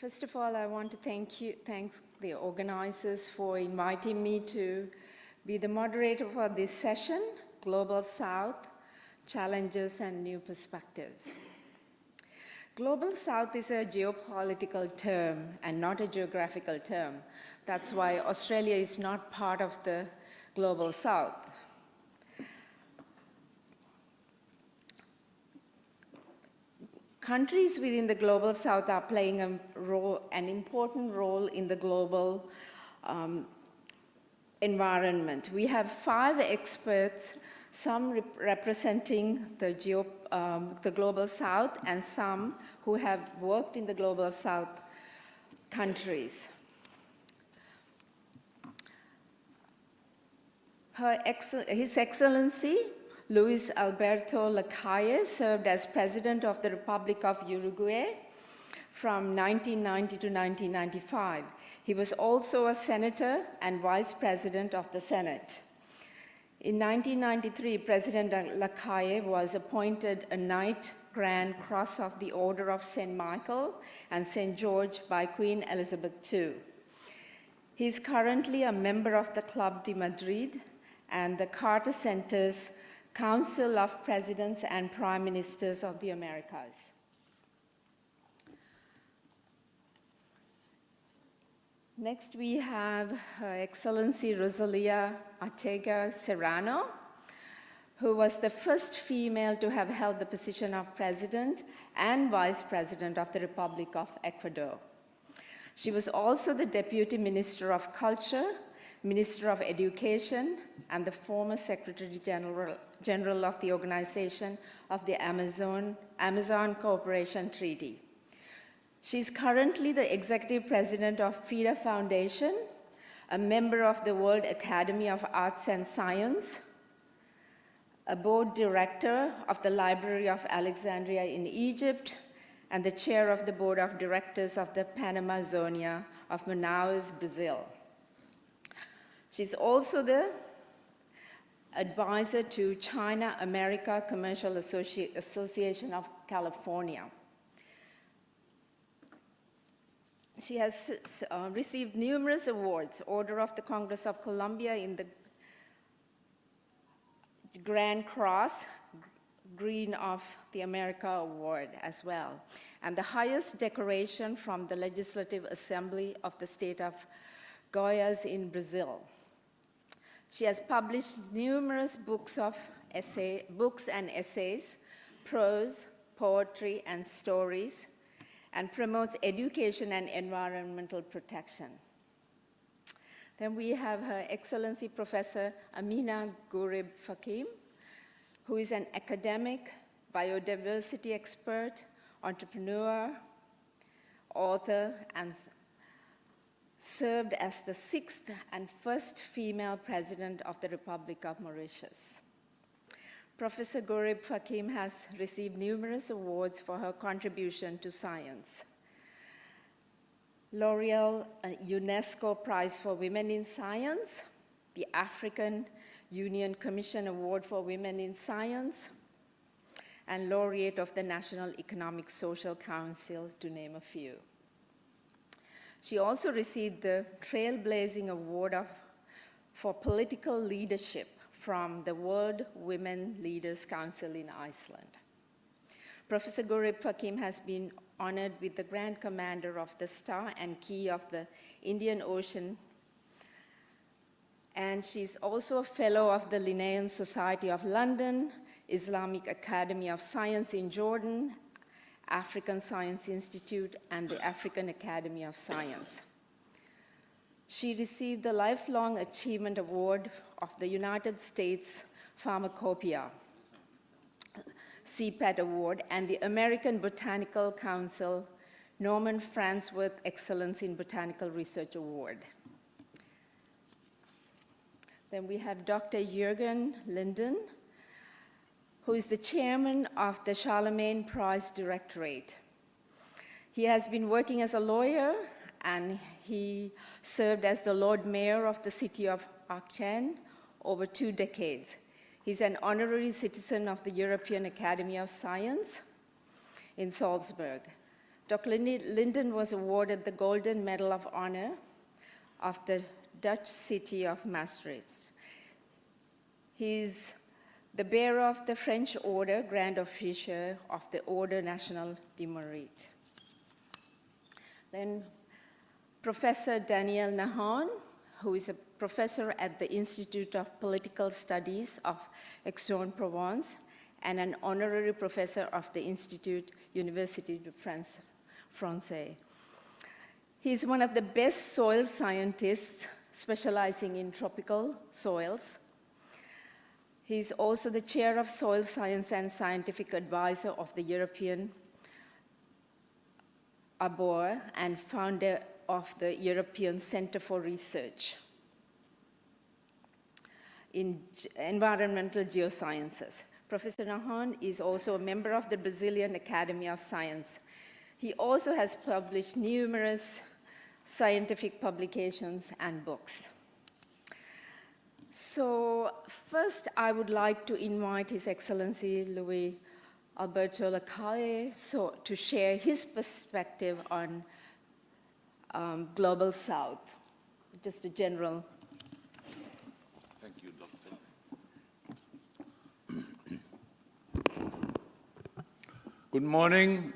First of all, I want to thank the organizers for inviting me to be the moderator for this session, Global South, Challenges and New Perspectives. Global South is a geopolitical term and not a geographical term. That's why Australia is not part of the Global South. Countries within the Global South are playing an important role in the global environment. We have 5 experts, some representing the Global South and some who have worked in the Global South countries. His Excellency Luis Alberto Lacalle served as President of the Republic of Uruguay from 1990 to 1995. He was also a Senator and Vice President of the Senate. In 1993, President Lacalle was appointed a Knight Grand Cross of the Order of St. Michael and St. George by Queen Elizabeth II. He is currently a member of the Club de Madrid and the Carter Center's Council of Presidents and Prime Ministers of the Americas. Next, we have Her Excellency Rosalia Ortega Serrano, who was the first female to have held the position of President and Vice President of the Republic of Ecuador. She was also the Deputy Minister of Culture, Minister of Education, and the former Secretary General of the Organization of the Amazon Cooperation Treaty. She's currently the Executive President of FIDA Foundation, a member of the World Academy of Arts and Science, a board director of the Library of Alexandria in Egypt, and the chair of the board of directors of the Panamazonia of Manaus, Brazil. She's also the advisor to China America Commercial Association of California. She has received numerous awards, Order of the Congress of Columbia in the Grand Cross, Green of the America Award as well, and the highest decoration from the Legislative Assembly of the state of Goiás in Brazil. She has published numerous books and essays, prose, poetry, and stories, and promotes education and environmental protection. Then we have Her Excellency Professor Amina Ghorib Fakim, who is an academic, biodiversity expert, entrepreneur, author, and served as the 6th and first female president of the Republic of Mauritius. Professor Ghorib Fakim has received numerous awards for her contribution to science. L'Oreal UNESCO Prize for Women in Science, the African Union Commission Award for Women in Science, and laureate of the National Economic Social Council, to name a few. She also received the Trailblazing Award for Political Leadership from the World Women Leaders Council in Iceland. Professor Ghorib Fakim has been honored with the Grand Commander of the Star and Key of the Indian Ocean, and she's also a Fellow of the Linnaean Society of London, Islamic Academy of Science in Jordan, African Science Institute, and the African Academy of Science. She received the Lifelong Achievement Award of the United States Pharmacopoeia, CPAT Award, and the American Botanical Council Norman Farnsworth Excellence in Botanical Research Award. Then we have Dr. Jürgen Linden, who is the chairman of the Charlemagne Prize Directorate. He has been working as a lawyer, and he served as the Lord Mayor of the city of Aachen over 2 decades. He's an honorary citizen of the European Academy of Science in Salzburg. Dr. Linden was awarded the Golden Medal of Honor of the Dutch city of Maastricht. He's the bearer of the French Order, Grand Officier of the Order National du Mérite. Then Professor Daniel Nahon, who is a professor at the Institute of Political Studies of Aix-en-Provence and an honorary professor of the Institut Université de France Français. He's one of the best soil scientists specializing in tropical soils. He's also the chair of soil science and scientific advisor of the European ABOR and founder of the European Center for Research in Environmental Geosciences. Professor Nahon is also a member of the Brazilian Academy of Science. He also has published numerous scientific publications and books. So first, I would like to invite His Excellency Luis Alberto Lacalle to share his perspective on Global South, just a general. Thank you, Doctor. Good morning,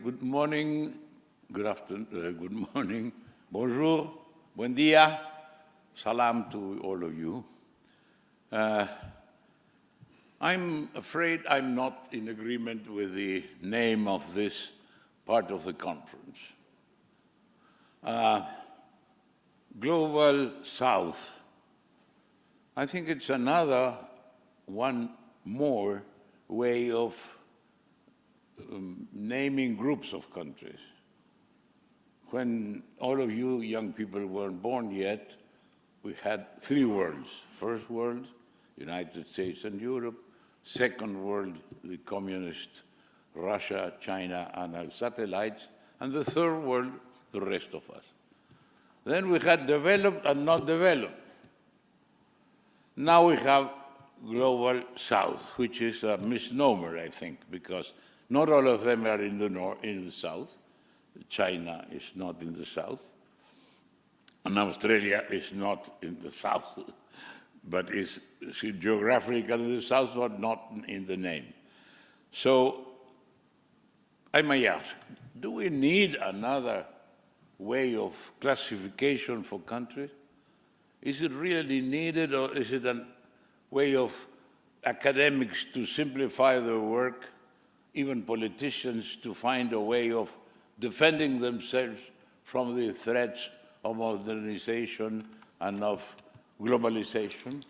good afternoon, good morning, bonjour, buen dia, salam to all of you. I'm afraid I'm not in agreement with the name of this part of the conference. Global South. I think it's another one more way of naming groups of countries. When all of you young people weren't born yet, we had three worlds. First world, United States and Europe. Second world, the communist Russia, China, and our satellites. And the third world, the rest of us. Then we had developed and not developed. Now we have Global South, which is a misnomer, I think, because not all of them are in the South. China is not in the South. And Australia is not in the South, but is geographically in the South, but not in the name. So I may ask, do we need another way of classification for countries? Is it really needed, or is it a way of academics to simplify their work, even politicians to find a way of defending themselves from the threats of modernization and of globalization?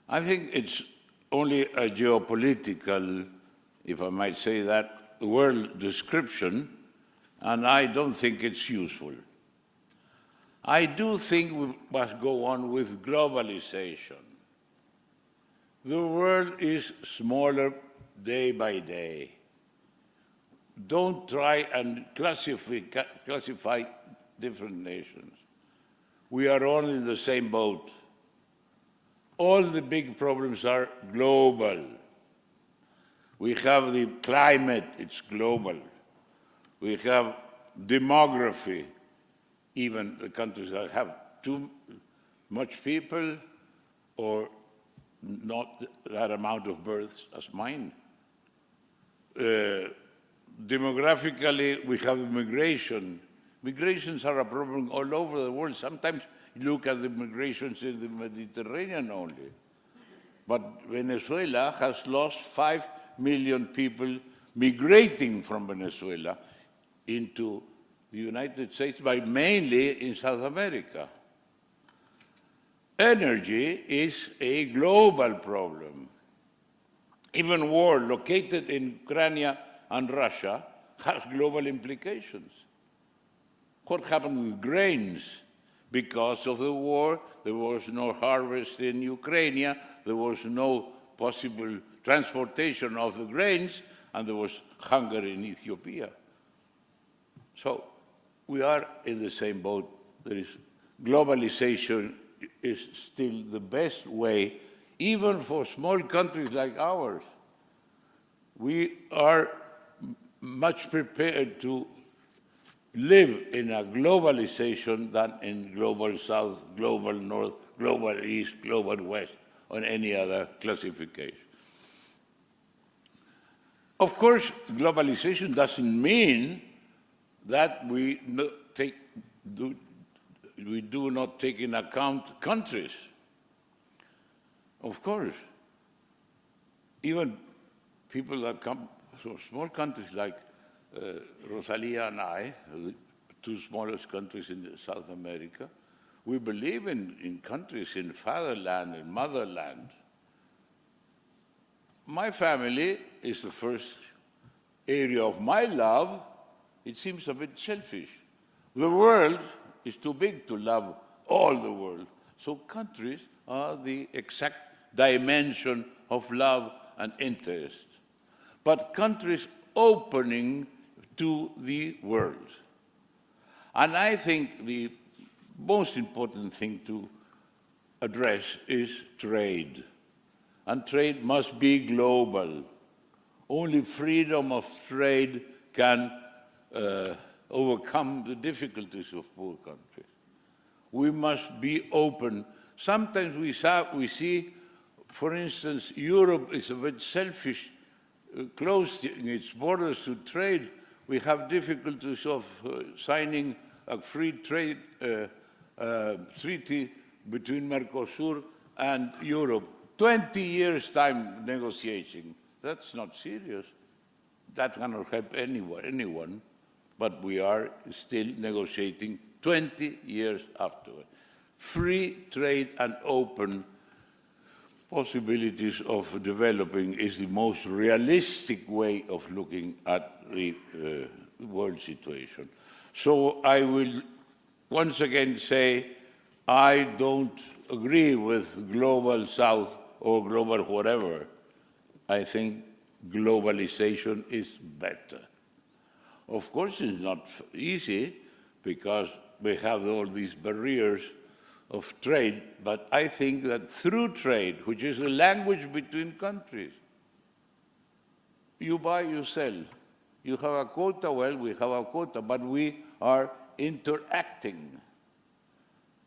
I think it's only a geopolitical, if I might say that, world description, and I don't think it's useful. I do think we must go on with globalization. The world is smaller day by day. Don't try and classify different nations. We are all in the same boat. All the big problems are global. We have the climate, it's global. We have demography, even the countries that have too much people or not that amount of births as mine. Demographically, we have immigration. Migrations are a problem all over the world. Sometimes you look at the migrations in the Mediterranean only. But Venezuela has lost 5 million people migrating from Venezuela into the United States, but mainly in South America. Energy is a global problem. Even war located in Ukraine and Russia has global implications. What happened with grains? Because of the war, there was no harvest in Ukraine, there was no possible transportation of the grains, and there was hunger in Ethiopia. So we are in the same boat. There is globalization is still the best way, even for small countries like ours. We are much prepared to live in a globalization than in global south, global north, global east, global west, or any other classification. Of course, globalization doesn't mean that we do not take in account countries. Of course, even people that come from small countries like Rosalia and I, the two smallest countries in South America, we believe in countries, in fatherland and motherland. My family is the first area of my love. It seems a bit selfish. The world is too big to love all the world. So countries are the exact dimension of love and interest. But countries opening to the world. And I think the most important thing to address is trade. And trade must be global. Only freedom of trade can overcome the difficulties of poor countries. We must be open. Sometimes we see, for instance, Europe is a bit selfish, closing its borders to trade. We have difficulties of signing a free trade treaty between Mercosur and Europe. 20 years time negotiating. That's not serious. That cannot help anyone, but we are still negotiating 20 years afterward. Free trade and open possibilities of developing is the most realistic way of looking at the world situation. So I will once again say I don't agree with global south or global whatever. I think globalization is better. Of course, it's not easy because we have all these barriers of trade, but I think that through trade, which is a language between countries, you buy, you sell. You have a quota, well, we have a quota, but we are interacting.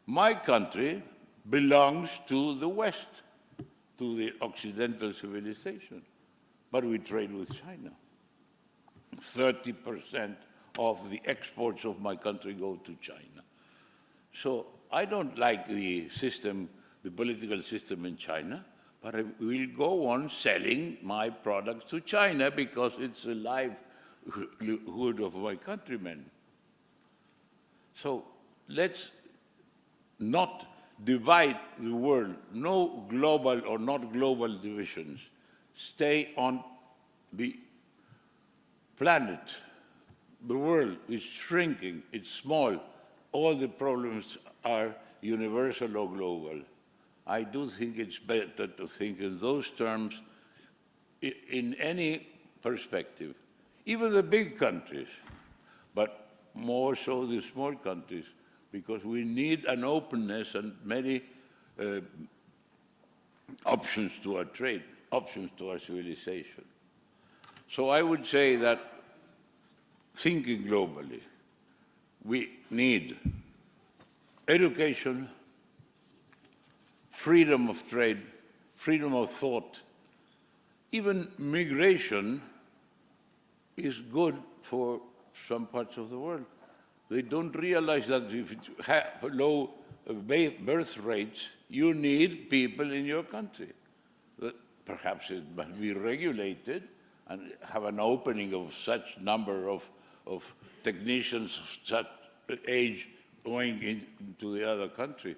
My country belongs to the West, to the Occidental civilization, but we trade with China. 30% of the exports of my country go to China. So I don't like the system, the political system in China, but I will go on selling my products to China because it's a livelihood of my countrymen. So let's not divide the world. No global or not global divisions. Stay on the planet. The world is shrinking, it's small. All the problems are universal or global. I do think it's better to think in those terms in any perspective. Even the big countries, but more so the small countries, because we need an openness and many options to our trade, options to our civilization. So I would say that thinking globally, we need education, freedom of trade, freedom of thought. Even migration is good for some parts of the world. They don't realize that if you have low birth rates, you need people in your country. Perhaps it must be regulated and have an opening of such number of technicians of such age going into the other country.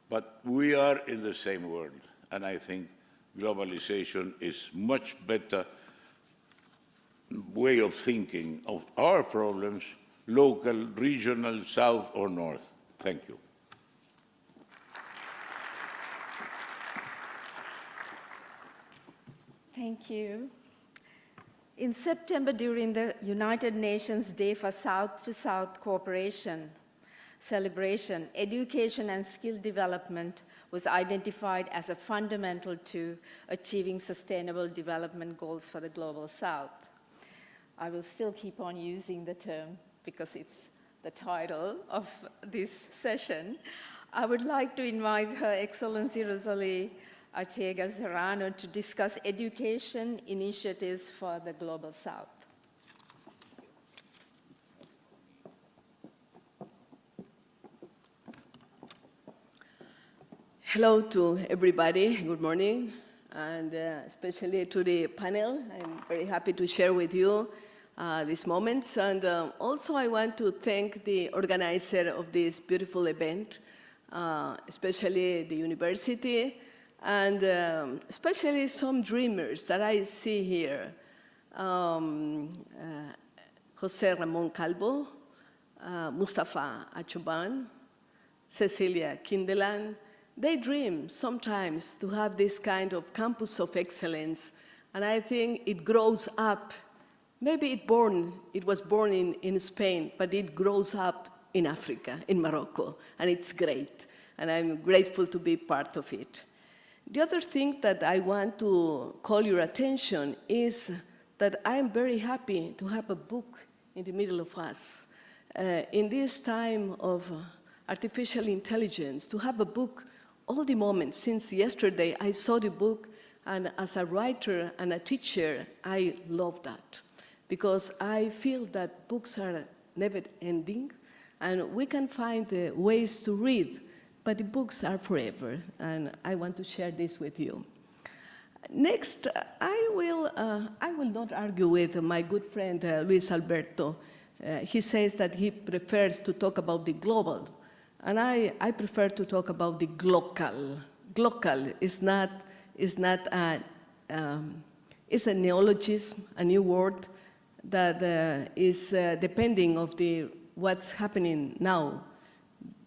But we are in the same world, and I think globalization is much better way of thinking of our problems, local, regional, south or north. Thank you. Thank you. In September, during the United Nations Day for South-to-South Cooperation celebration, education and skill development was identified as a fundamental to achieving sustainable development goals for the Global South. I will still keep on using the term because it's the title of this session. I would like to invite Her Excellency Rosalie Arteaga Serrano to discuss education initiatives for the Global South. Hello to everybody, good morning, and especially to the panel. I'm very happy to share with you these moments. And also I want to thank the organizer of this beautiful event, especially the university, and especially some dreamers that I see here. Jose Ramon Calvo, Mustafa Achuban, Cecilia Kindelan. They dream sometimes to have this kind of campus of excellence, and I think it grows up. Maybe it was born in Spain, but it grows up in Africa, in Morocco, and it's great, and I'm grateful to be part of it. The other thing that I want to call your attention is that I'm very happy to have a book in the middle of us. In this time of artificial intelligence, to have a book all the moments. Since yesterday, I saw the book, and as a writer and a teacher, I love that, because I feel that books are never ending, and we can find ways to read, but the books are forever, and I want to share this with you. Next, I will not argue with my good friend Luis Alberto. He says that he prefers to talk about the global, and I prefer to talk about the glocal. Glocal is it's a neologism, a new word that is depending of what's happening now.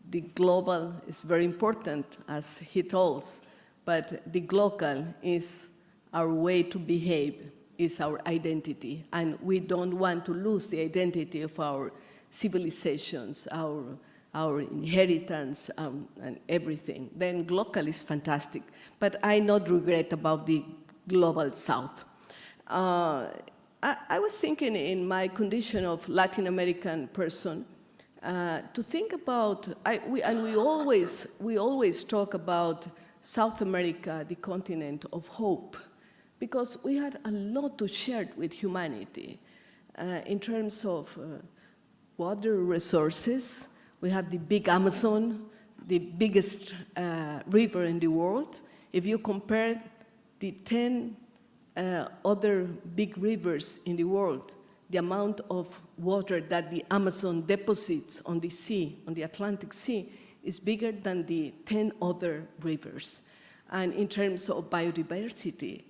The global is very important, as he told us, but the glocal is our way to behave, is our identity, and we don't want to lose the identity of our civilizations, our inheritance, and everything. Then glocal is fantastic, but I not regret about the global South. I was thinking in my condition of Latin American person to think about, we always talk about South America, the continent of hope, because we had a lot to share with humanity in terms of water resources. We have the big Amazon, the biggest river in the world. If you compare the 10 other big rivers in the world, the amount of water that the Amazon deposits on the sea, on the Atlantic Sea, is bigger than the 10 other rivers. And in terms of biodiversity,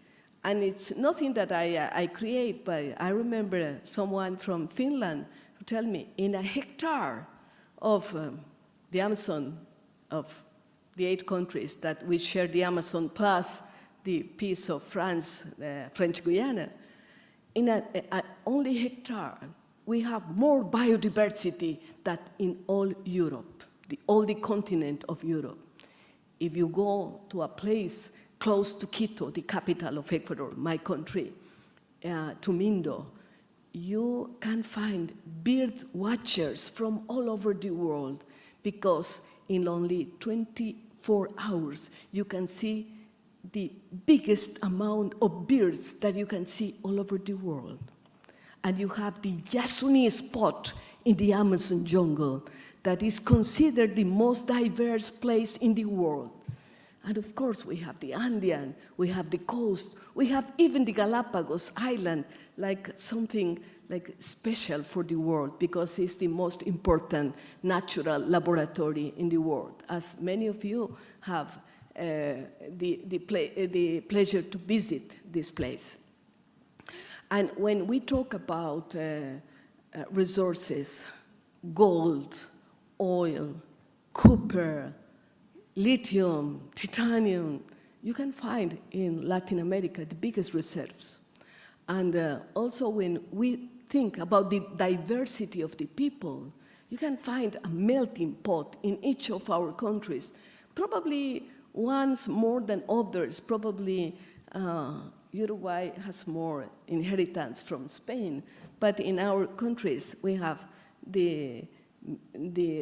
and it's nothing that I create, but I remember someone from Finland who told me, in a hectare of the Amazon, of the 8 countries that we share the Amazon, plus the piece of France, French Guiana, in only hectare, we have more biodiversity than in all Europe, all the continent of Europe. If you go to a place close to Quito, the capital of Ecuador, my country, to Mindo, you can find bird watchers from all over the world, because in only 24 hours, you can see the biggest amount of birds that you can see all over the world. And you have the Yasuni spot in the Amazon jungle that is considered the most diverse place in the world. And of course, we have the Andean, we have the coast, we have even the Galapagos Island, like something like special for the world, because it's the most important natural laboratory in the world, as many of you have the pleasure to visit this place. And when we talk about resources, gold, oil, copper, lithium, titanium, you can find in Latin America the biggest reserves. And also when we think about the diversity of the people, you can find a melting pot in each of our countries. Probably ones more than others, probably Uruguay has more inheritance from Spain, but in our countries we have the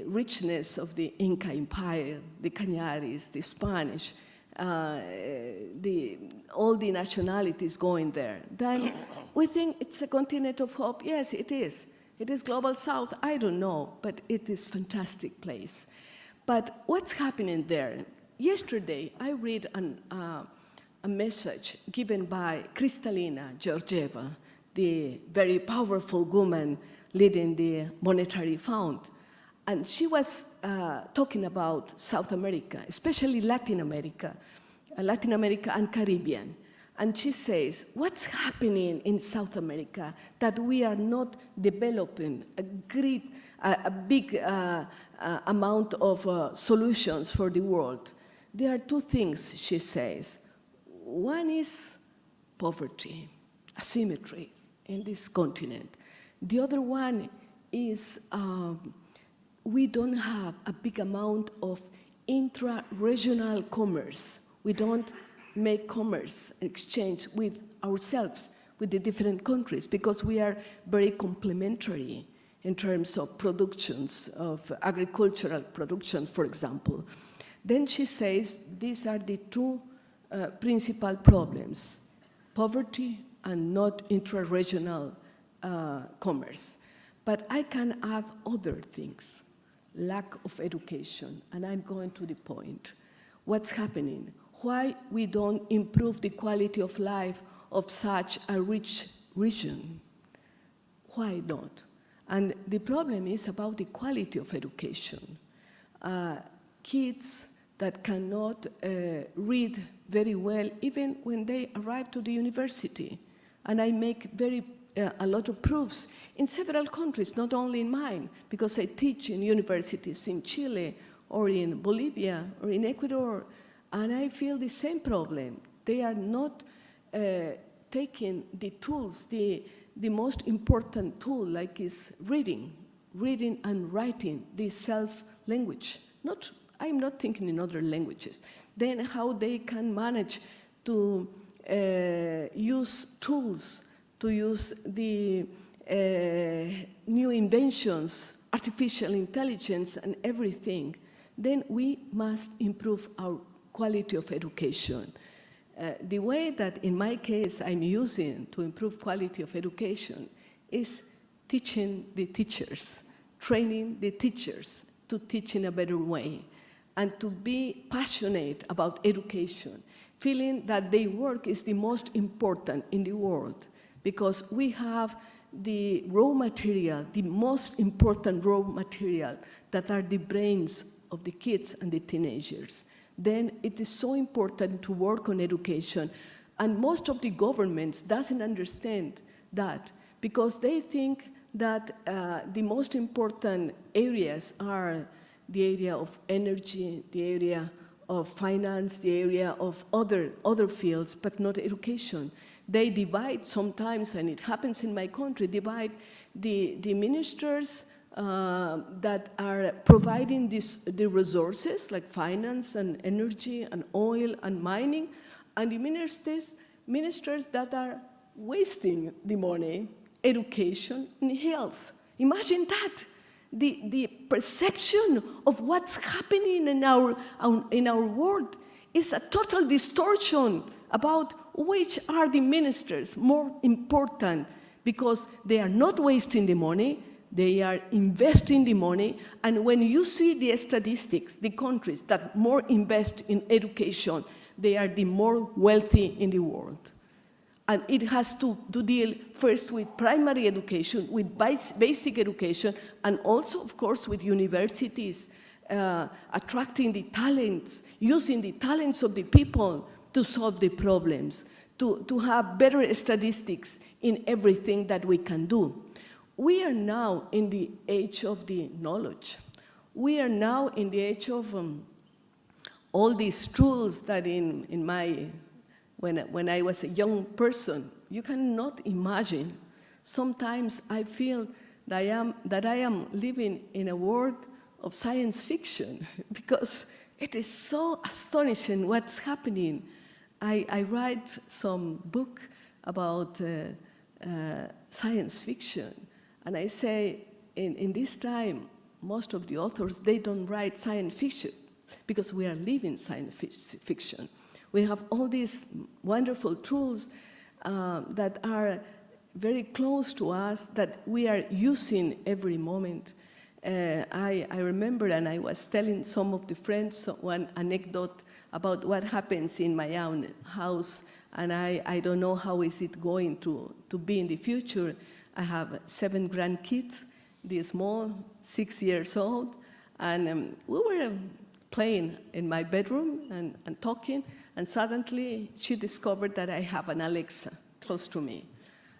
richness of the Inca Empire, the Cañaris, the Spanish, all the nationalities going there. Then we think it's a continent of hope. Yes, it is. It is Global South. I don't know, but it is a fantastic place. But what's happening there? Yesterday, I read a message given by Kristalina Georgieva, the very powerful woman leading the Monetary Fund. And she was talking about South America, especially Latin America and Caribbean. And she says, what's happening in South America that we are not developing a big amount of solutions for the world? There are two things, she says. One is poverty, asymmetry in this continent. The other one is we don't have a big amount of intra-regional commerce. We don't make commerce exchange with ourselves, with the different countries, because we are very complementary in terms of productions, of agricultural production, for example. Then she says these are the two principal problems, poverty and not intra-regional commerce. But I can add other things, lack of education, and I'm going to the point. What's happening? Why we don't improve the quality of life of such a rich region? Why not? And the problem is about the quality of education. Kids that cannot read very well, even when they arrive to the university. And I make a lot of proofs in several countries, not only in mine, because I teach in universities in Chile or in Bolivia or in Ecuador, and I feel the same problem. They are not taking the tools, the most important tool, like is reading and writing, the self-language. I'm not thinking in other languages. Then how they can manage to use tools, to use the new inventions, artificial intelligence and everything. Then we must improve our quality of education. The way that, in my case, I'm using to improve quality of education is teaching the teachers, training the teachers to teach in a better way, and to be passionate about education, feeling that their work is the most important in the world, because we have the raw material, the most important raw material, that are the brains of the kids and the teenagers. Then it is so important to work on education. And most of the governments doesn't understand that, because they think that the most important areas are the area of energy, the area of finance, the area of other fields, but not education. They divide sometimes, and it happens in my country, divide the ministers that are providing the resources like finance and energy and oil and mining, and the ministers that are wasting the money, education and health. Imagine that. The perception of what's happening in our world is a total distortion about which are the ministers more important, because they are not wasting the money, they are investing the money. And when you see the statistics, the countries that more invest in education, they are the more wealthy in the world. And it has to deal first with primary education, with basic education, and also, of course, with universities, attracting the talents, using the talents of the people to solve the problems, to have better statistics in everything that we can do. We are now in the age of the knowledge. We are now in the age of all these tools that when I was a young person, you cannot imagine. Sometimes I feel that I am living in a world of science fiction, because it is so astonishing what's happening. I write some book about science fiction, and I say in this time, most of the authors, they don't write science fiction because we are living science fiction. We have all these wonderful tools that are very close to us that we are using every moment. I remember, and I was telling some of the friends one anecdote about what happens in my own house, and I don't know how is it going to be in the future. I have 7 grandkids, the small, 6 years old, and we were playing in my bedroom and talking, and suddenly she discovered that I have an Alexa close to me.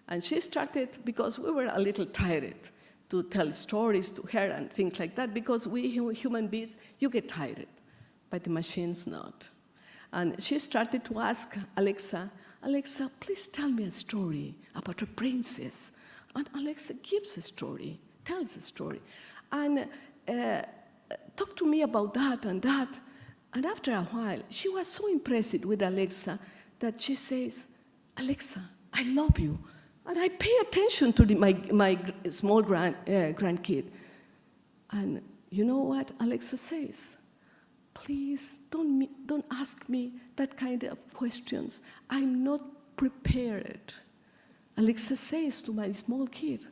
And she started, because we were a little tired, to tell stories to her and things like that, because we human beings, you get tired, but the machines not. And she started to ask Alexa, Alexa, please tell me a story about a princess. And Alexa gives a story, tells a story. And talk to me about that and that. And after a while, she was so impressed with Alexa that she says, Alexa, I love you. And I pay attention to my small grandkid. And you know what Alexa says? Please don't ask me that kind of questions. I'm not prepared. Alexa says to my small kid.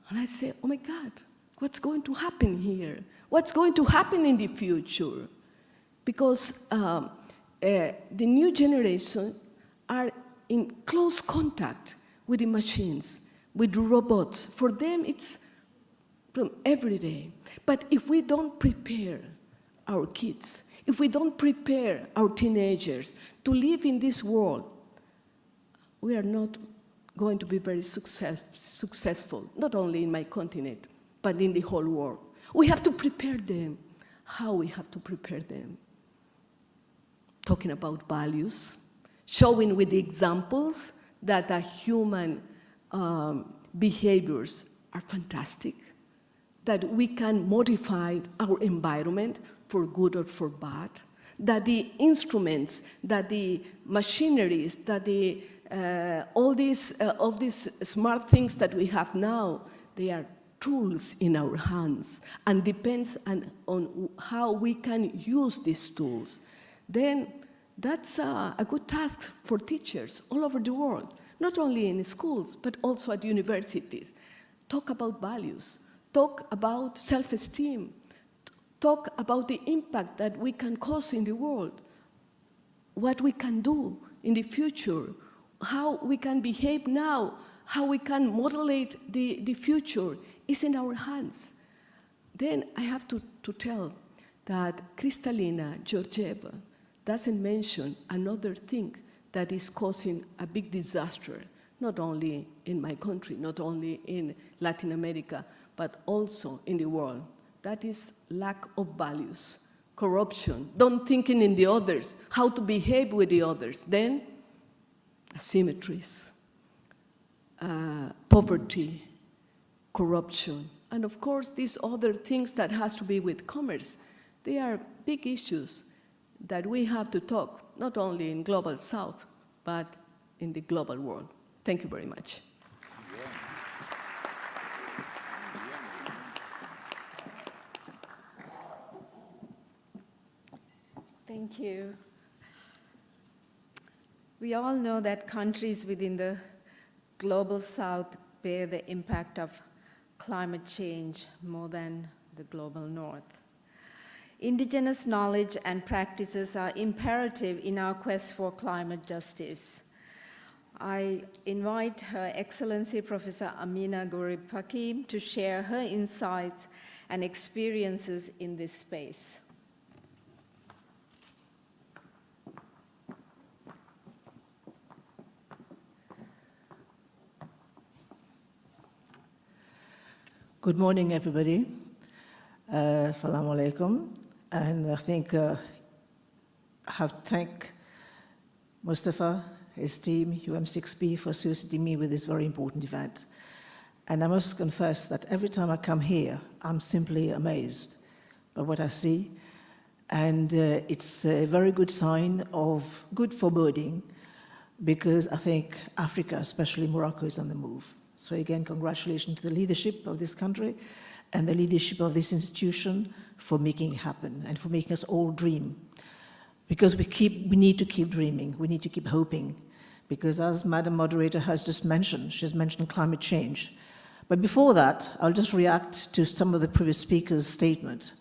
And I say, oh my God, what's going to happen here? What's going to happen in the future? Because the new generation are in close contact with the machines, with the robots. For them, it's from every day. But if we don't prepare our kids, if we don't prepare our teenagers to live in this world, we are not going to be very successful, not only in my continent, but in the whole world. We have to prepare them. How we have to prepare them? Talking about values, showing with the examples that human behaviors are fantastic, that we can modify our environment for good or for bad, that the instruments, that the machineries, that all these smart things that we have now, they are tools in our hands, and depends on how we can use these tools. Then that's a good task for teachers all over the world, not only in schools, but also at universities. Talk about values, talk about self-esteem, talk about the impact that we can cause in the world, what we can do in the future, how we can behave now, how we can modulate the future is in our hands. Then I have to tell that Kristalina Georgieva doesn't mention another thing that is causing a big disaster, not only in my country, not only in Latin America, but also in the world. That is lack of values, corruption, don't thinking in the others, how to behave with the others. Then asymmetries, poverty, corruption, and of course these other things that has to be with commerce. They are big issues that we have to talk, not only in Global South, but in the global world. Thank you very much. Thank you. We all know that countries within the Global South bear the impact of climate change more than the Global North. Indigenous knowledge and practices are imperative in our quest for climate justice. I invite Her Excellency Professor Amina Gurib Hakim to share her insights and experiences in this space. Good morning, everybody. Assalamu alaikum. And I think I have to thank Mustafa, his team, UM6P, for associating me with this very important event. And I must confess that every time I come here, I'm simply amazed by what I see. And it's a very good sign of good foreboding, because I think Africa, especially Morocco, is on the move. So again, congratulations to the leadership of this country and the leadership of this institution for making it happen and for making us all dream. Because we need to keep dreaming, we need to keep hoping. Because as Madam Moderator has just mentioned, she's mentioned climate change. But before that, I'll just react to some of the previous speakers' statement.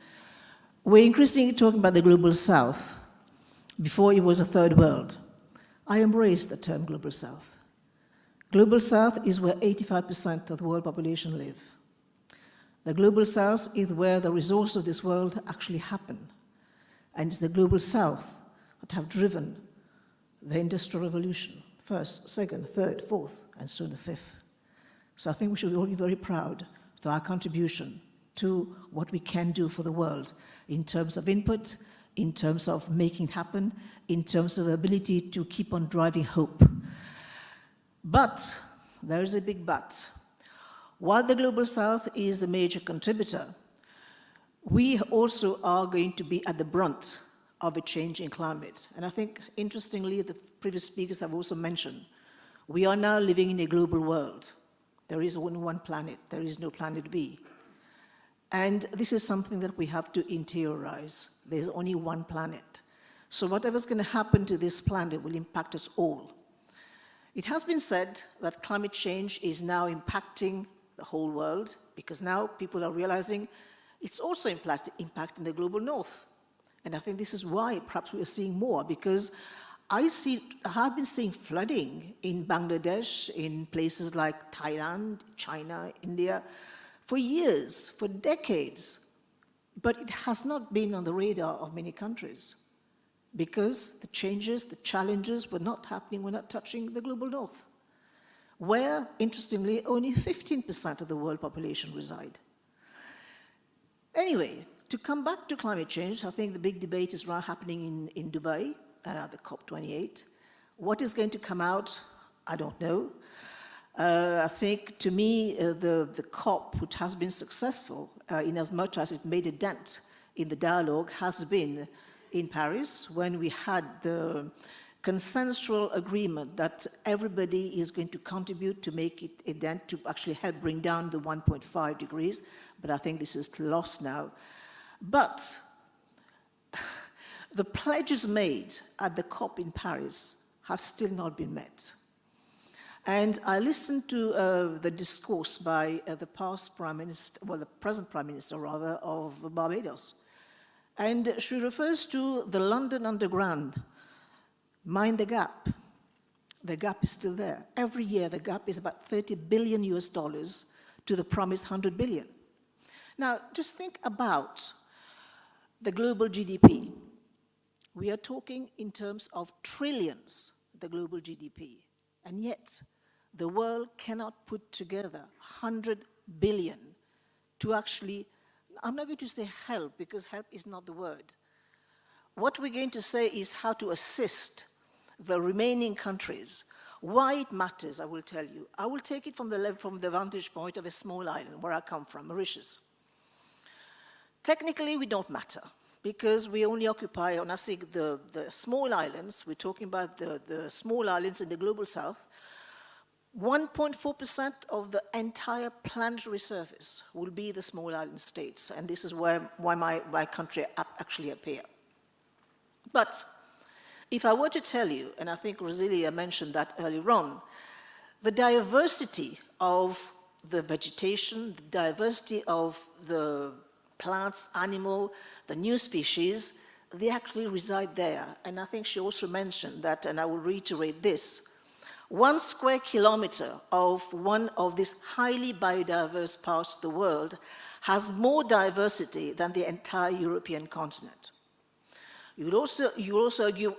We're increasingly talking about the Global South. Before it was a third world. I embrace the term Global South. Global South is where 85% of the world population live. The Global South is where the resources of this world actually happen. And it's the Global South that have driven the Industrial Revolution, first, second, third, fourth, and soon the fifth. So I think we should all be very proud to our contribution to what we can do for the world in terms of input, in terms of making it happen, in terms of the ability to keep on driving hope. But there is a big but. While the Global South is a major contributor, we also are going to be at the brunt of a change in climate. And I think, interestingly, the previous speakers have also mentioned, we are now living in a global world. There is only one planet. There is no planet B. And this is something that we have to interiorize. There's only one planet. So whatever's going to happen to this planet will impact us all. It has been said that climate change is now impacting the whole world, because now people are realizing it's also impacting the global north. And I think this is why perhaps we are seeing more, because I have been seeing flooding in Bangladesh, in places like Thailand, China, India, for years, for decades. But it has not been on the radar of many countries, because the changes, the challenges were not happening, were not touching the global north, where, interestingly, only 15% of the world population reside. Anyway, to come back to climate change, I think the big debate is now happening in Dubai, the COP28. What is going to come out, I don't know. I think, to me, the COP, which has been successful in as much as it made a dent in the dialogue, has been in Paris, when we had the consensual agreement that everybody is going to contribute to make it a dent, to actually help bring down the 1.5 degrees, but I think this is lost now. But the pledges made at the COP in Paris have still not been met. And I listened to the discourse by the past Prime Minister, well, the present Prime Minister, rather, of Barbados. And she refers to the London Underground. Mind the gap. The gap is still there. Every year, the gap is about $30 billion to the promised 100 billion. Now, just think about the global GDP. We are talking in terms of trillions, the global GDP. And yet, the world cannot put together 100 billion to actually, I'm not going to say help, because help is not the word. What we're going to say is how to assist the remaining countries. Why it matters, I will tell you. I will take it from the vantage point of a small island where I come from, Mauritius. Technically, we don't matter, because we only occupy, when I say the small islands, we're talking about the small islands in the global south, 1.4% of the entire planetary surface will be the small island states, and this is why my country actually appear. But if I were to tell you, and I think Rosilia mentioned that earlier on, the diversity of the vegetation, the diversity of the plants, animal, the new species, they actually reside there. And I think she also mentioned that, and I will reiterate this, 1 square kilometer of one of these highly biodiverse parts of the world has more diversity than the entire European continent. You would also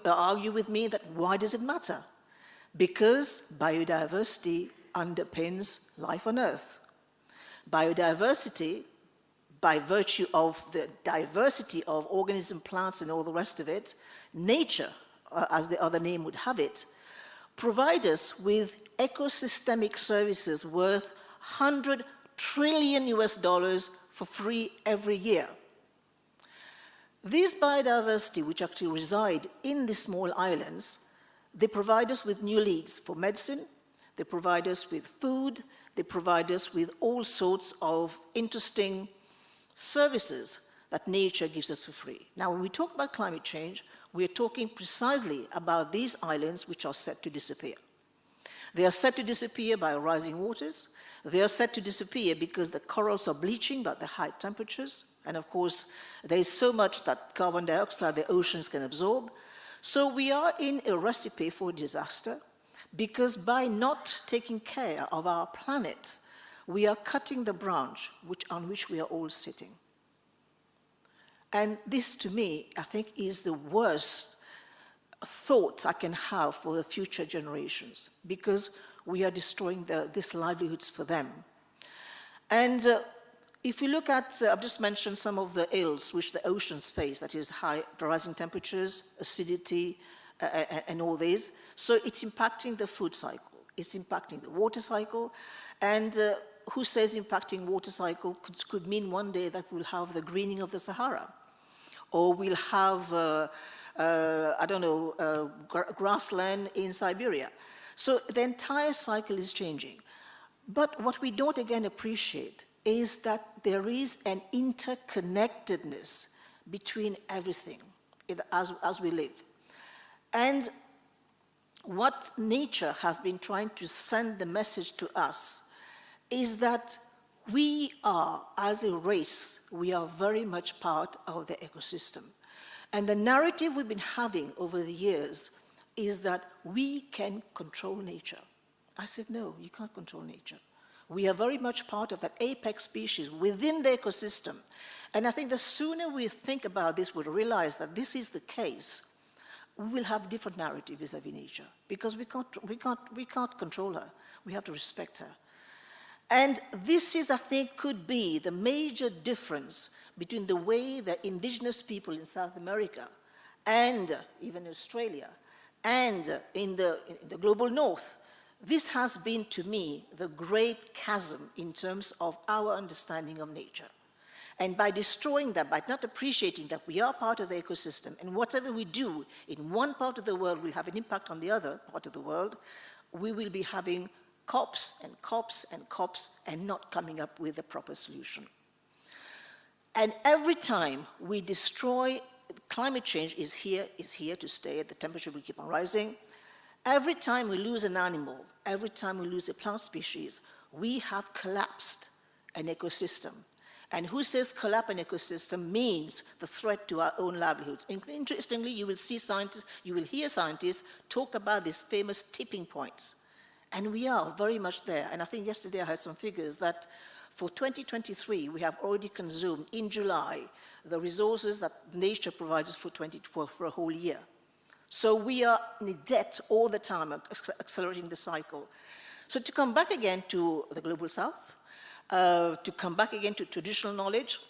argue with me that why does it matter? Because biodiversity underpins life on Earth. Biodiversity, by virtue of the diversity of organisms, plants, and all the rest of it, nature, as the other name would have it, provide us with ecosystemic services worth $100 trillion for free every year. These biodiversity, which actually reside in these small islands, they provide us with new leads for medicine, they provide us with food, they provide us with all sorts of interesting services that nature gives us for free. Now, when we talk about climate change, we are talking precisely about these islands which are set to disappear. They are set to disappear by rising waters. They are set to disappear because the corals are bleaching by the high temperatures. And of course, there is so much that carbon dioxide the oceans can absorb. So we are in a recipe for disaster because by not taking care of our planet, we are cutting the branch on which we are all sitting. And this, to me, I think is the worst thought I can have for the future generations, because we are destroying these livelihoods for them. And if we look at, I've just mentioned some of the ills which the oceans face, that is high rising temperatures, acidity, and all these. So it's impacting the food cycle, it's impacting the water cycle, and who says impacting water cycle could mean one day that we'll have the greening of the Sahara, or we'll have I don't know, grassland in Siberia. So the entire cycle is changing. But what we don't again appreciate is that there is an interconnectedness between everything as we live. And what nature has been trying to send the message to us is that we are, as a race, we are very much part of the ecosystem. And the narrative we've been having over the years is that we can control nature. I said, no, you can't control nature. We are very much part of that apex species within the ecosystem. And I think the sooner we think about this, we'll realize that this is the case, we will have different narrative vis-a-vis nature, because we can't control her. We have to respect her. And this is, I think, could be the major difference between the way the indigenous people in South America and even Australia and in the global north. This has been, to me, the great chasm in terms of our understanding of nature. And by destroying that, by not appreciating that we are part of the ecosystem, and whatever we do in one part of the world will have an impact on the other part of the world, we will be having COPs and COPs and COPs and not coming up with a proper solution. And every time we destroy, climate change is here to stay, the temperature will keep on rising. Every time we lose an animal, every time we lose a plant species, we have collapsed an ecosystem. And who says collapse an ecosystem means the threat to our own livelihoods. Interestingly, you will see scientists, you will hear scientists talk about these famous tipping points. And we are very much there. And I think yesterday I heard some figures that for 2023, we have already consumed in July the resources that nature provides for a whole year. So we are in debt all the time, accelerating the cycle. So to come back again to the global south, to come back again to traditional knowledge,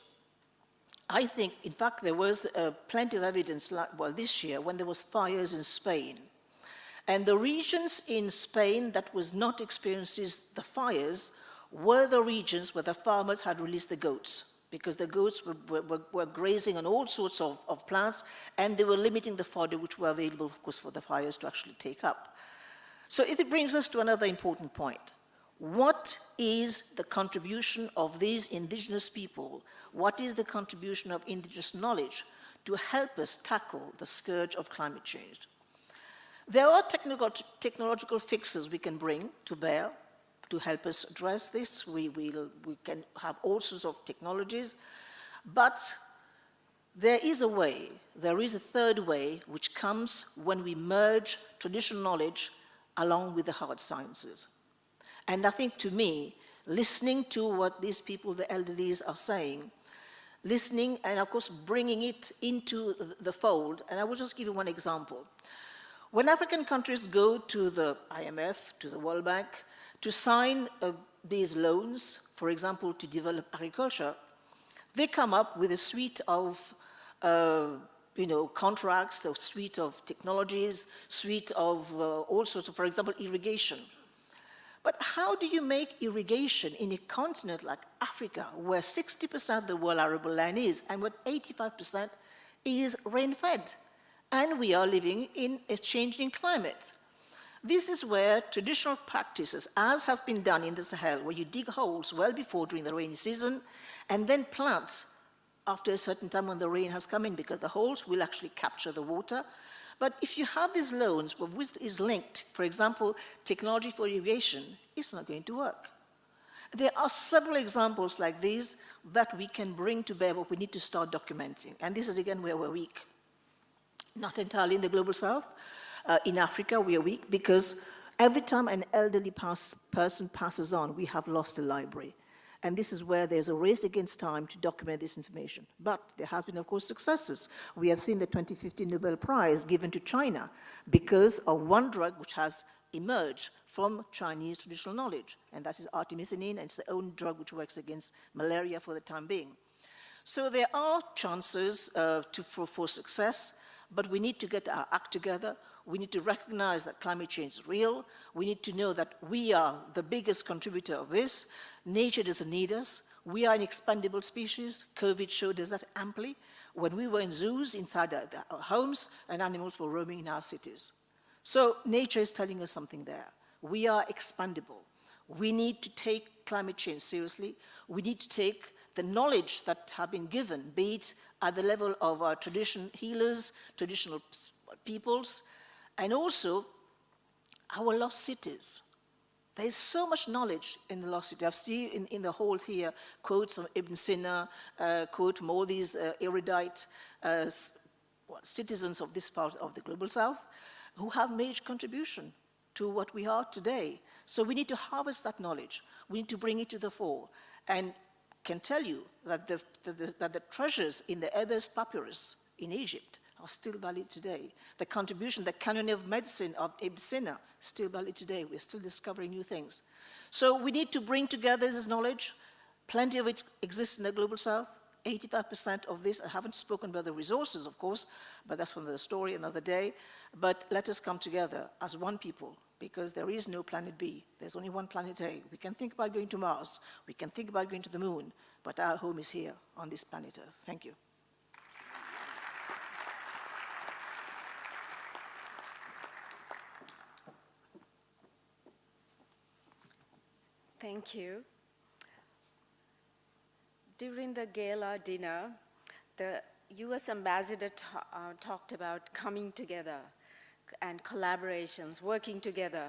I think, in fact, there was plenty of evidence, this year when there was fires in Spain. And the regions in Spain that was not experiencing the fires were the regions where the farmers had released the goats, because the goats were grazing on all sorts of plants, and they were limiting the fodder which were available, of course, for the fires to actually take up. So it brings us to another important point. What is the contribution of these indigenous people? What is the contribution of indigenous knowledge to help us tackle the scourge of climate change? There are technological fixes we can bring to bear to help us address this. We can have all sorts of technologies, but there is a way, there is a third way, which comes when we merge traditional knowledge along with the hard sciences. And I think, to me, listening to what these people, the elderlies, are saying, listening and, of course, bringing it into the fold, and I will just give you one example. When African countries go to the IMF, to the World Bank, to sign these loans, for example, to develop agriculture, they come up with a suite of contracts, a suite of technologies, suite of all sorts of, for example, irrigation. But how do you make irrigation in a continent like Africa, where 60% of the world arable land is, and where 85% is rain-fed, and we are living in a changing climate. This is where traditional practices, as has been done in the Sahel, where you dig holes well before during the rainy season, and then plant after a certain time when the rain has come in, because the holes will actually capture the water. But if you have these loans, which is linked, for example, technology for irrigation, it's not going to work. There are several examples like these that we can bring to bear, but we need to start documenting. And this is, again, where we're weak. Not entirely in the Global South. In Africa, we are weak because every time an elderly person passes on, we have lost a library. And this is where there's a race against time to document this information. But there has been, of course, successes. We have seen the 2015 Nobel Prize given to China because of one drug which has emerged from Chinese traditional knowledge, and that is artemisinin, and it's the only drug which works against malaria for the time being. So there are chances for success, but we need to get our act together. We need to recognize that climate change is real. We need to know that we are the biggest contributor of this. Nature doesn't need us. We are an expandable species. COVID showed us that amply. When we were in zoos inside our homes, and animals were roaming in our cities. So nature is telling us something there. We are expandable. We need to take climate change seriously. We need to take the knowledge that have been given, be it at the level of our traditional healers, traditional peoples, and also our lost cities. There's so much knowledge in the lost city. I've seen in the halls here quotes from Ibn Sina, quote from all these erudite citizens of this part of the Global South who have made contribution to what we are today. So we need to harvest that knowledge. We need to bring it to the fore. And can tell you that the treasures in the Ebers papyrus in Egypt are still valid today. The contribution, the canon of medicine of Ibn Sina, still valid today. We're still discovering new things. So we need to bring together this knowledge. Plenty of it exists in the Global South. 85% of this, I haven't spoken about the resources, of course, but that's from the story another day. But let us come together as one people, because there is no planet B. There's only one planet A. We can think about going to Mars. We can think about going to the moon, but our home is here on this planet Earth. Thank you. Thank you. During the gala dinner, the US ambassador talked about coming together and collaborations, working together.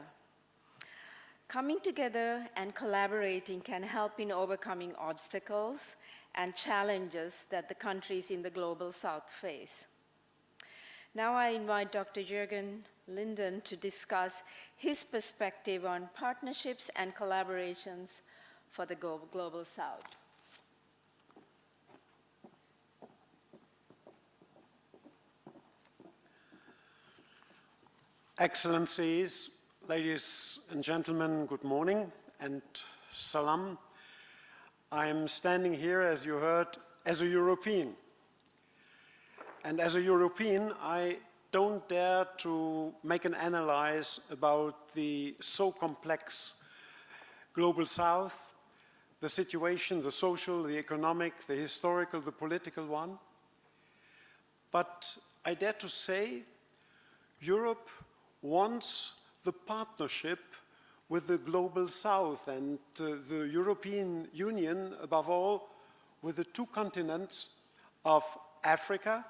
Coming together and collaborating can help in overcoming obstacles and challenges that the countries in the Global South face. Now I invite Dr. Jürgen Linden to discuss his perspective on partnerships and collaborations for the Global South. Excellencies, ladies and gentlemen, good morning and salam. I'm standing here, as you heard, as a European. And as a European, I don't dare to make an analysis about the so complex Global South, the situation, the social, the economic, the historical, the political one. But I dare to say Europe wants the partnership with the Global South and the European Union, above all, with the two continents of Africa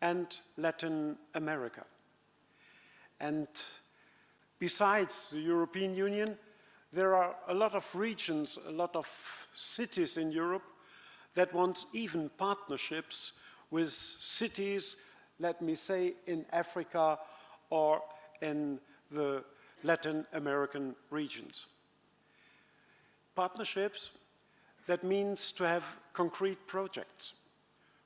and Latin America. And besides the European Union, there are a lot of regions, a lot of cities in Europe that want even partnerships with cities, let me say, in Africa or in the Latin American regions. Partnerships, that means to have concrete projects.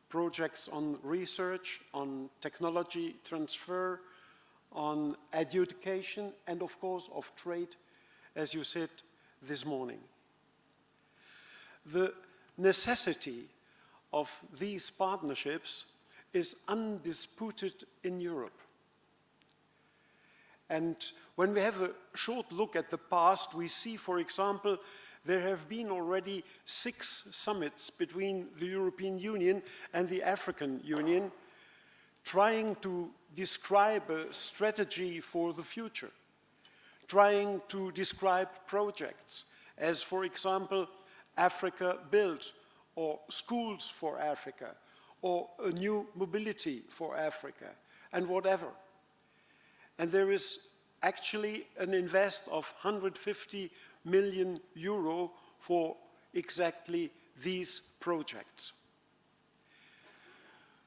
Projects on research, on technology transfer, on education, and of course of trade, as you said this morning. The necessity of these partnerships is undisputed in Europe. And when we have a short look at the past, we see, for example, there have been already 6 summits between the European Union and the African Union, trying to describe a strategy for the future, trying to describe projects as, for example, Africa Built, or Schools for Africa, or a new mobility for Africa, and whatever. And there is actually an invest of 150 million euro for exactly these projects.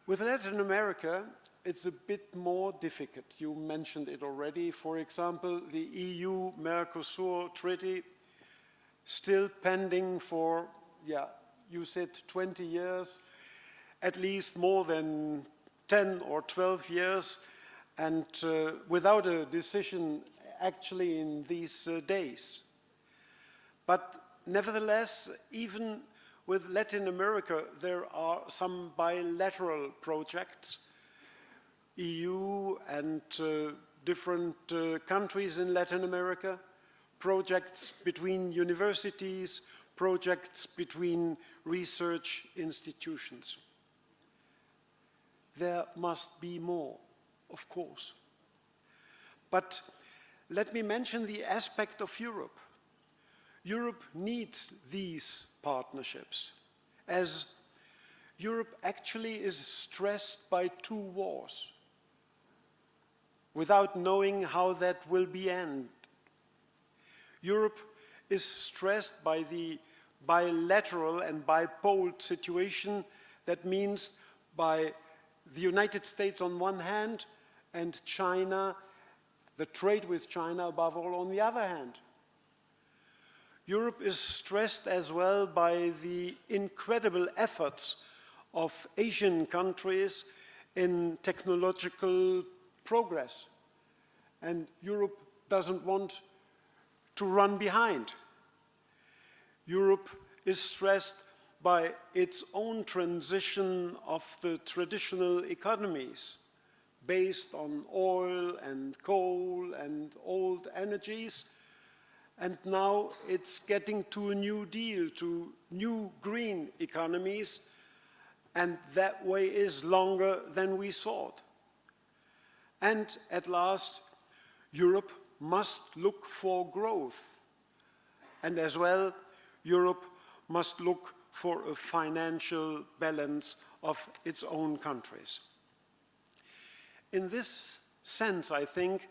With Latin America, it's a bit more difficult. You mentioned it already. For example, the EU-Mercosur Treaty, still pending for, you said 20 years, at least more than 10 or 12 years, and without a decision actually in these days. But nevertheless, even with Latin America, there are some bilateral projects, EU and different countries in Latin America, projects between universities, projects between research institutions. There must be more, of course. But let me mention the aspect of Europe. Europe needs these partnerships, as Europe actually is stressed by 2 wars, without knowing how that will be ended. Europe is stressed by the bilateral and bipolar situation. That means by the United States on one hand and China, the trade with China above all on the other hand. Europe is stressed as well by the incredible efforts of Asian countries in technological progress. And Europe doesn't want to run behind. Europe is stressed by its own transition of the traditional economies based on oil and coal and old energies. And now it's getting to a new deal, to new green economies, and that way is longer than we thought. And at last, Europe must look for growth. And as well, Europe must look for a financial balance of its own countries. In this sense, I think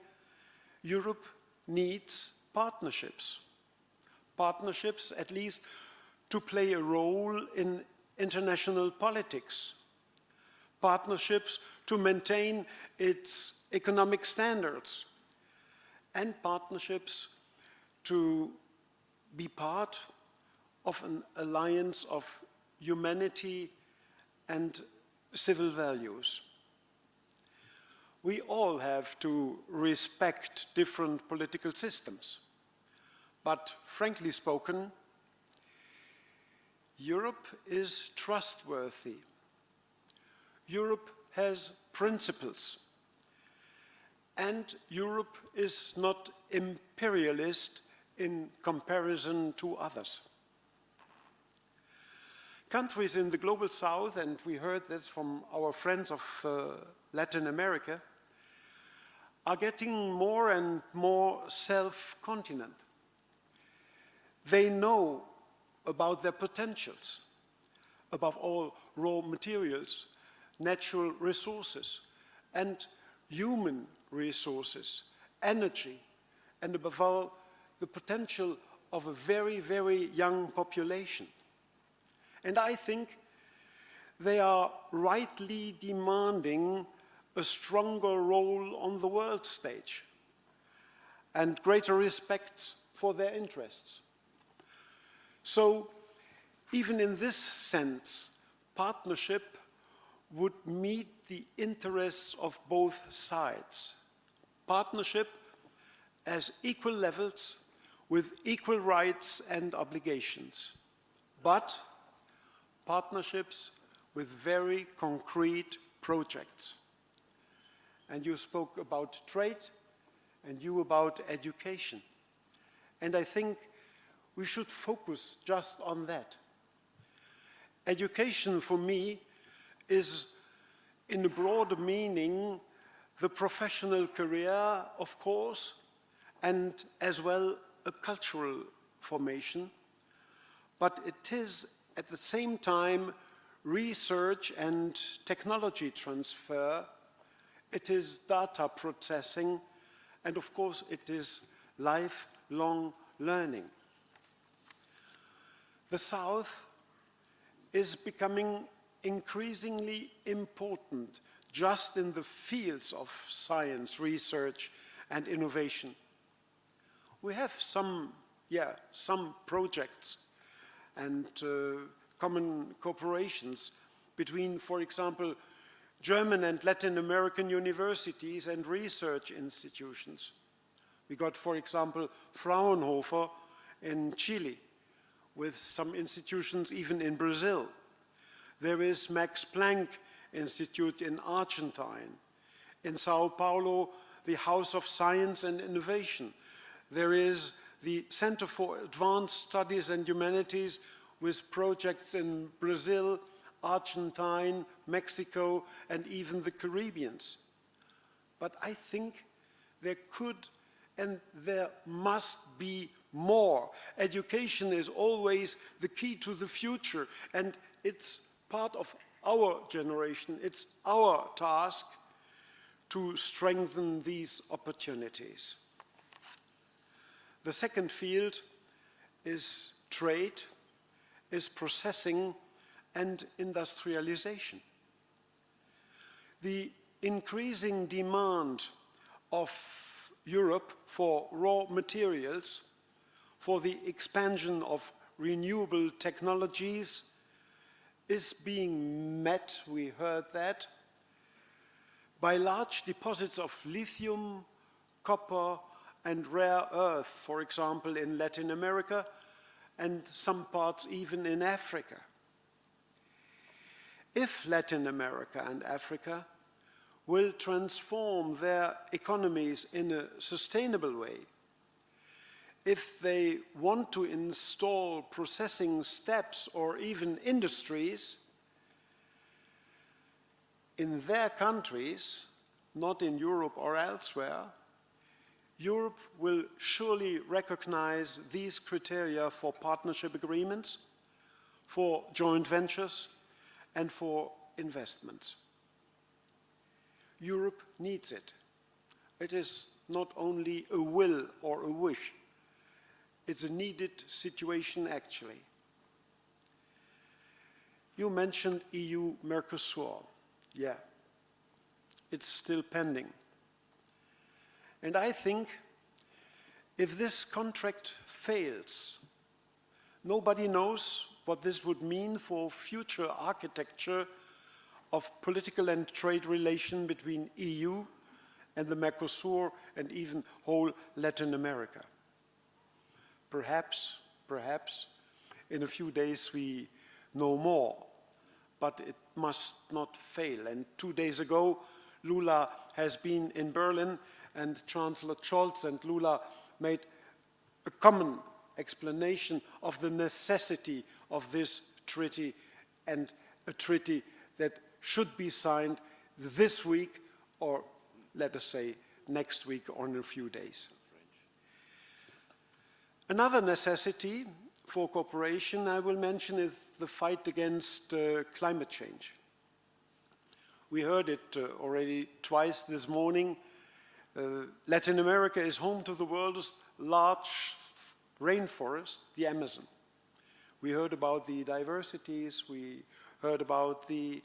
Europe needs partnerships. Partnerships, at least, to play a role in international politics. Partnerships to maintain its economic standards. And partnerships to be part of an alliance of humanity and civil values. We all have to respect different political systems. But frankly spoken, Europe is trustworthy. Europe has principles. And Europe is not imperialist in comparison to others. Countries in the global south, and we heard this from our friends of Latin America, are getting more and more self-continent. They know about their potentials, above all raw materials, natural resources, and human resources, energy, and above all, the potential of a very, very young population. And I think they are rightly demanding a stronger role on the world stage and greater respect for their interests. So, even in this sense, partnership would meet the interests of both sides. Partnership as equal levels with equal rights and obligations, but partnerships with very concrete projects. And you spoke about trade, and you about education. And I think we should focus just on that. Education, for me, is in a broader meaning, the professional career, of course, and as well a cultural formation, but it is at the same time research and technology transfer, it is data processing, and of course it is lifelong learning. The South is becoming increasingly important just in the fields of science, research, and innovation. We have some projects and common cooperations between, for example, German and Latin American universities and research institutions. We got, for example, Fraunhofer in Chile, with some institutions even in Brazil. There is Max Planck Institute in Argentine. In Sao Paulo, the House of Science and Innovation. There is the Center for Advanced Studies and Humanities with projects in Brazil, Argentine, Mexico, and even the Caribbean. But I think there could and there must be more. Education is always the key to the future, and it's part of our generation. It's our task to strengthen these opportunities. The second field is trade, is processing and industrialization. The increasing demand of Europe for raw materials, for the expansion of renewable technologies, is being met, we heard that, by large deposits of lithium, copper, and rare earth, for example, in Latin America, and some parts even in Africa. If Latin America and Africa will transform their economies in a sustainable way, if they want to install processing steps or even industries in their countries, not in Europe or elsewhere, Europe will surely recognize these criteria for partnership agreements, for joint ventures, and for investments. Europe needs it. It is not only a will or a wish, it's a needed situation actually. You mentioned EU-Mercosur. Yeah, it's still pending. And I think if this contract fails, nobody knows what this would mean for future architecture of political and trade relation between EU and the Mercosur and even whole Latin America. Perhaps, in a few days we know more, but it must not fail. And 2 days ago, Lula has been in Berlin, and Chancellor Scholz and Lula made a common explanation of the necessity of this treaty, and a treaty that should be signed this week, or let us say next week or in a few days. Another necessity for cooperation I will mention is the fight against climate change. We heard it already twice this morning. Latin America is home to the world's large rainforest, the Amazon. We heard about the diversities, we heard about the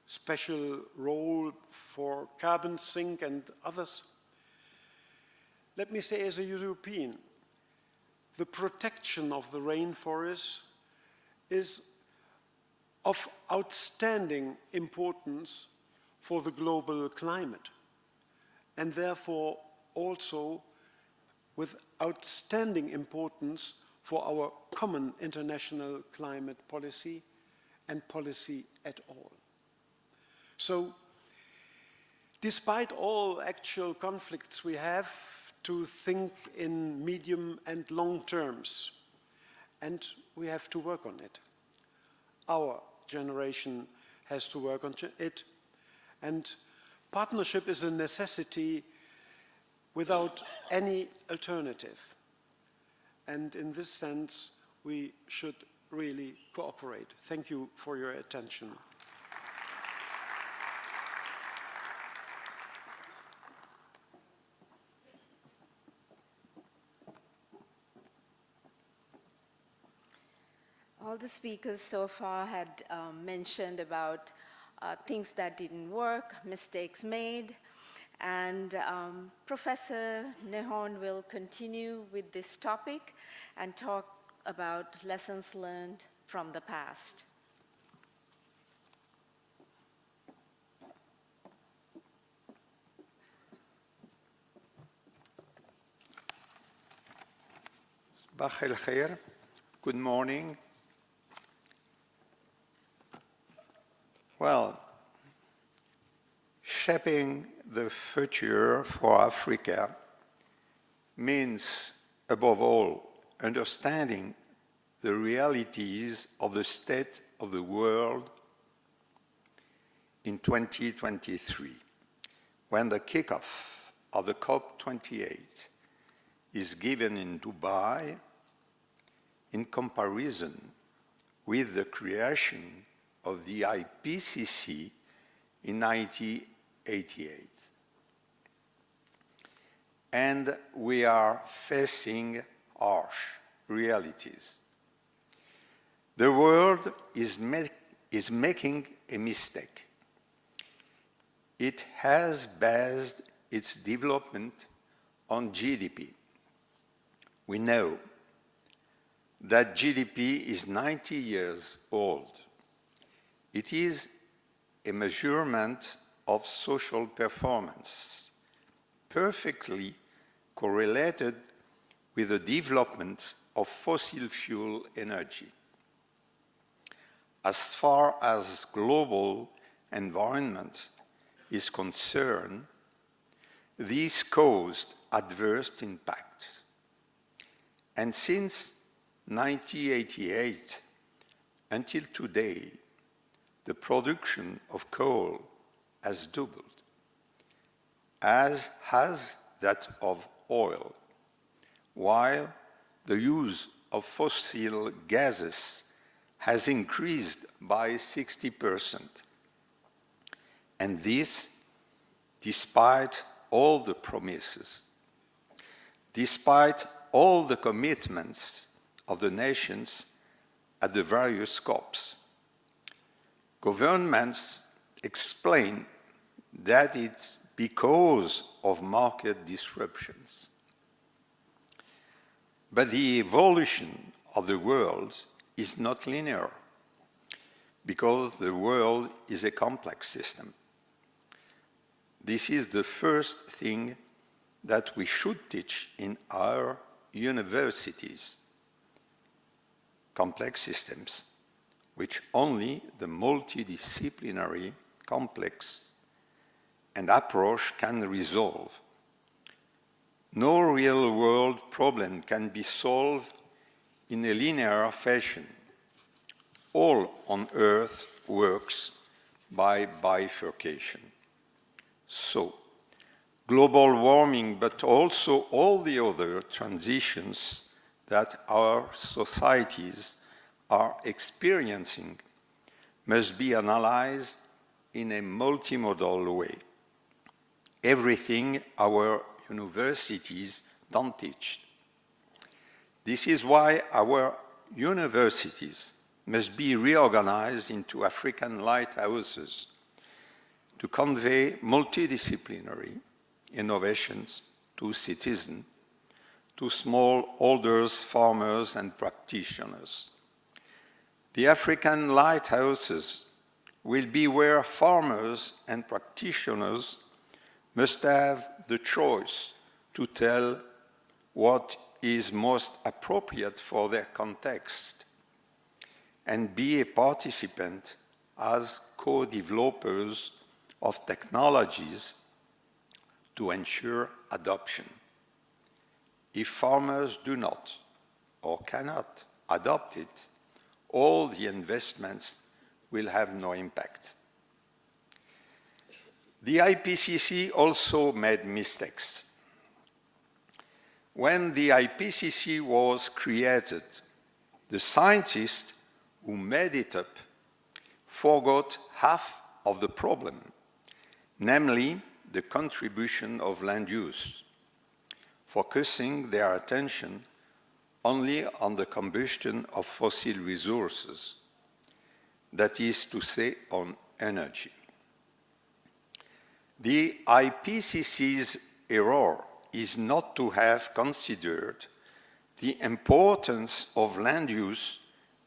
special role for carbon sink and others. Let me say, as a European, the protection of the rainforest is of outstanding importance for the global climate, and therefore also with outstanding importance for our common international climate policy and policy at all. So, despite all actual conflicts, we have to think in medium and long terms, and we have to work on it. Our generation has to work on it, And partnership is a necessity without any alternative. And in this sense, we should really cooperate. Thank you for your attention. All the speakers so far had mentioned about things that didn't work, mistakes made, and Professor Nehorn will continue with this topic and talk about lessons learned from the past. Sabah el khair. Good morning. Well, shaping the future for Africa means, above all, understanding the realities of the state of the world in 2023, when the kickoff of the COP28 is given in Dubai in comparison with the creation of the IPCC in 1988. And we are facing harsh realities. The world is making a mistake. It has based its development on GDP. We know that GDP is 90 years old. It is a measurement of social performance, perfectly correlated with the development of fossil fuel energy. As far as global environment is concerned, this caused adverse impacts. And since 1988 until today, the production of coal has doubled, as has that of oil, while the use of fossil gases has increased by 60%. And this, despite all the promises, despite all the commitments of the nations at the various COPs. Governments explain that it's because of market disruptions. But the evolution of the world is not linear, because the world is a complex system. This is the first thing that we should teach in our universities. Complex systems, which only the multidisciplinary, complex, and approach can resolve. No real-world problem can be solved in a linear fashion. All on Earth works by bifurcation. So, global warming, but also all the other transitions that our societies are experiencing must be analyzed in a multimodal way. Everything our universities don't teach. This is why our universities must be reorganized into African lighthouses to convey multidisciplinary innovations to citizens, to smallholders, farmers, and practitioners. The African lighthouses will be where farmers and practitioners must have the choice to tell what is most appropriate for their context and be a participant as co-developers of technologies to ensure adoption. If farmers do not or cannot adopt it, all the investments will have no impact. The IPCC also made mistakes. When the IPCC was created, the scientists who made it up forgot half of the problem, namely the contribution of land use, focusing their attention only on the combustion of fossil resources, that is to say, on energy. The IPCC's error is not to have considered the importance of land use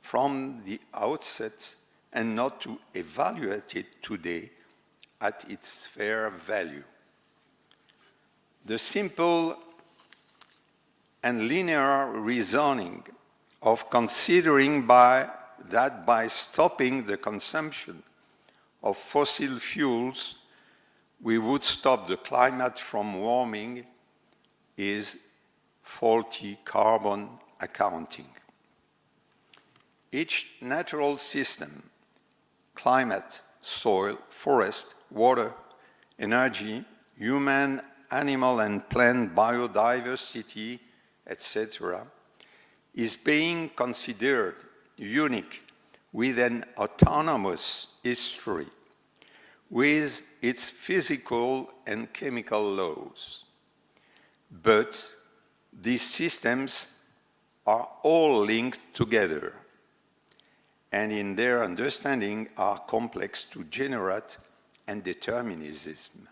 from the outset and not to evaluate it today at its fair value. The simple and linear reasoning of considering that by stopping the consumption of fossil fuels, we would stop the climate from warming is faulty carbon accounting. Each natural system, climate, soil, forest, water, energy, human, animal and plant biodiversity, etc., is being considered unique with an autonomous history, with its physical and chemical laws. But these systems are all linked together, and in their understanding are complex to generate and determinism.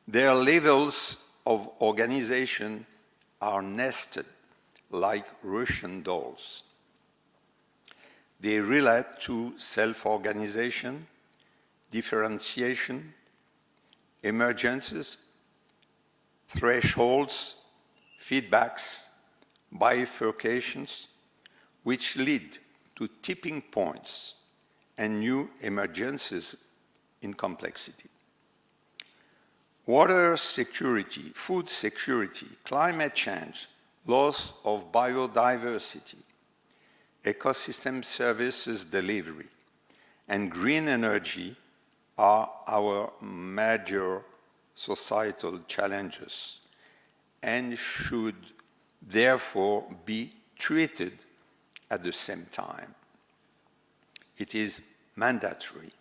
Their levels of organization are nested like Russian dolls. They relate to self-organization, differentiation, emergences, thresholds, feedbacks, bifurcations, which lead to tipping points and new emergences in complexity. Water security, food security, climate change, loss of biodiversity, ecosystem services delivery, and green energy are our major societal challenges and should therefore be treated at the same time. It is mandatory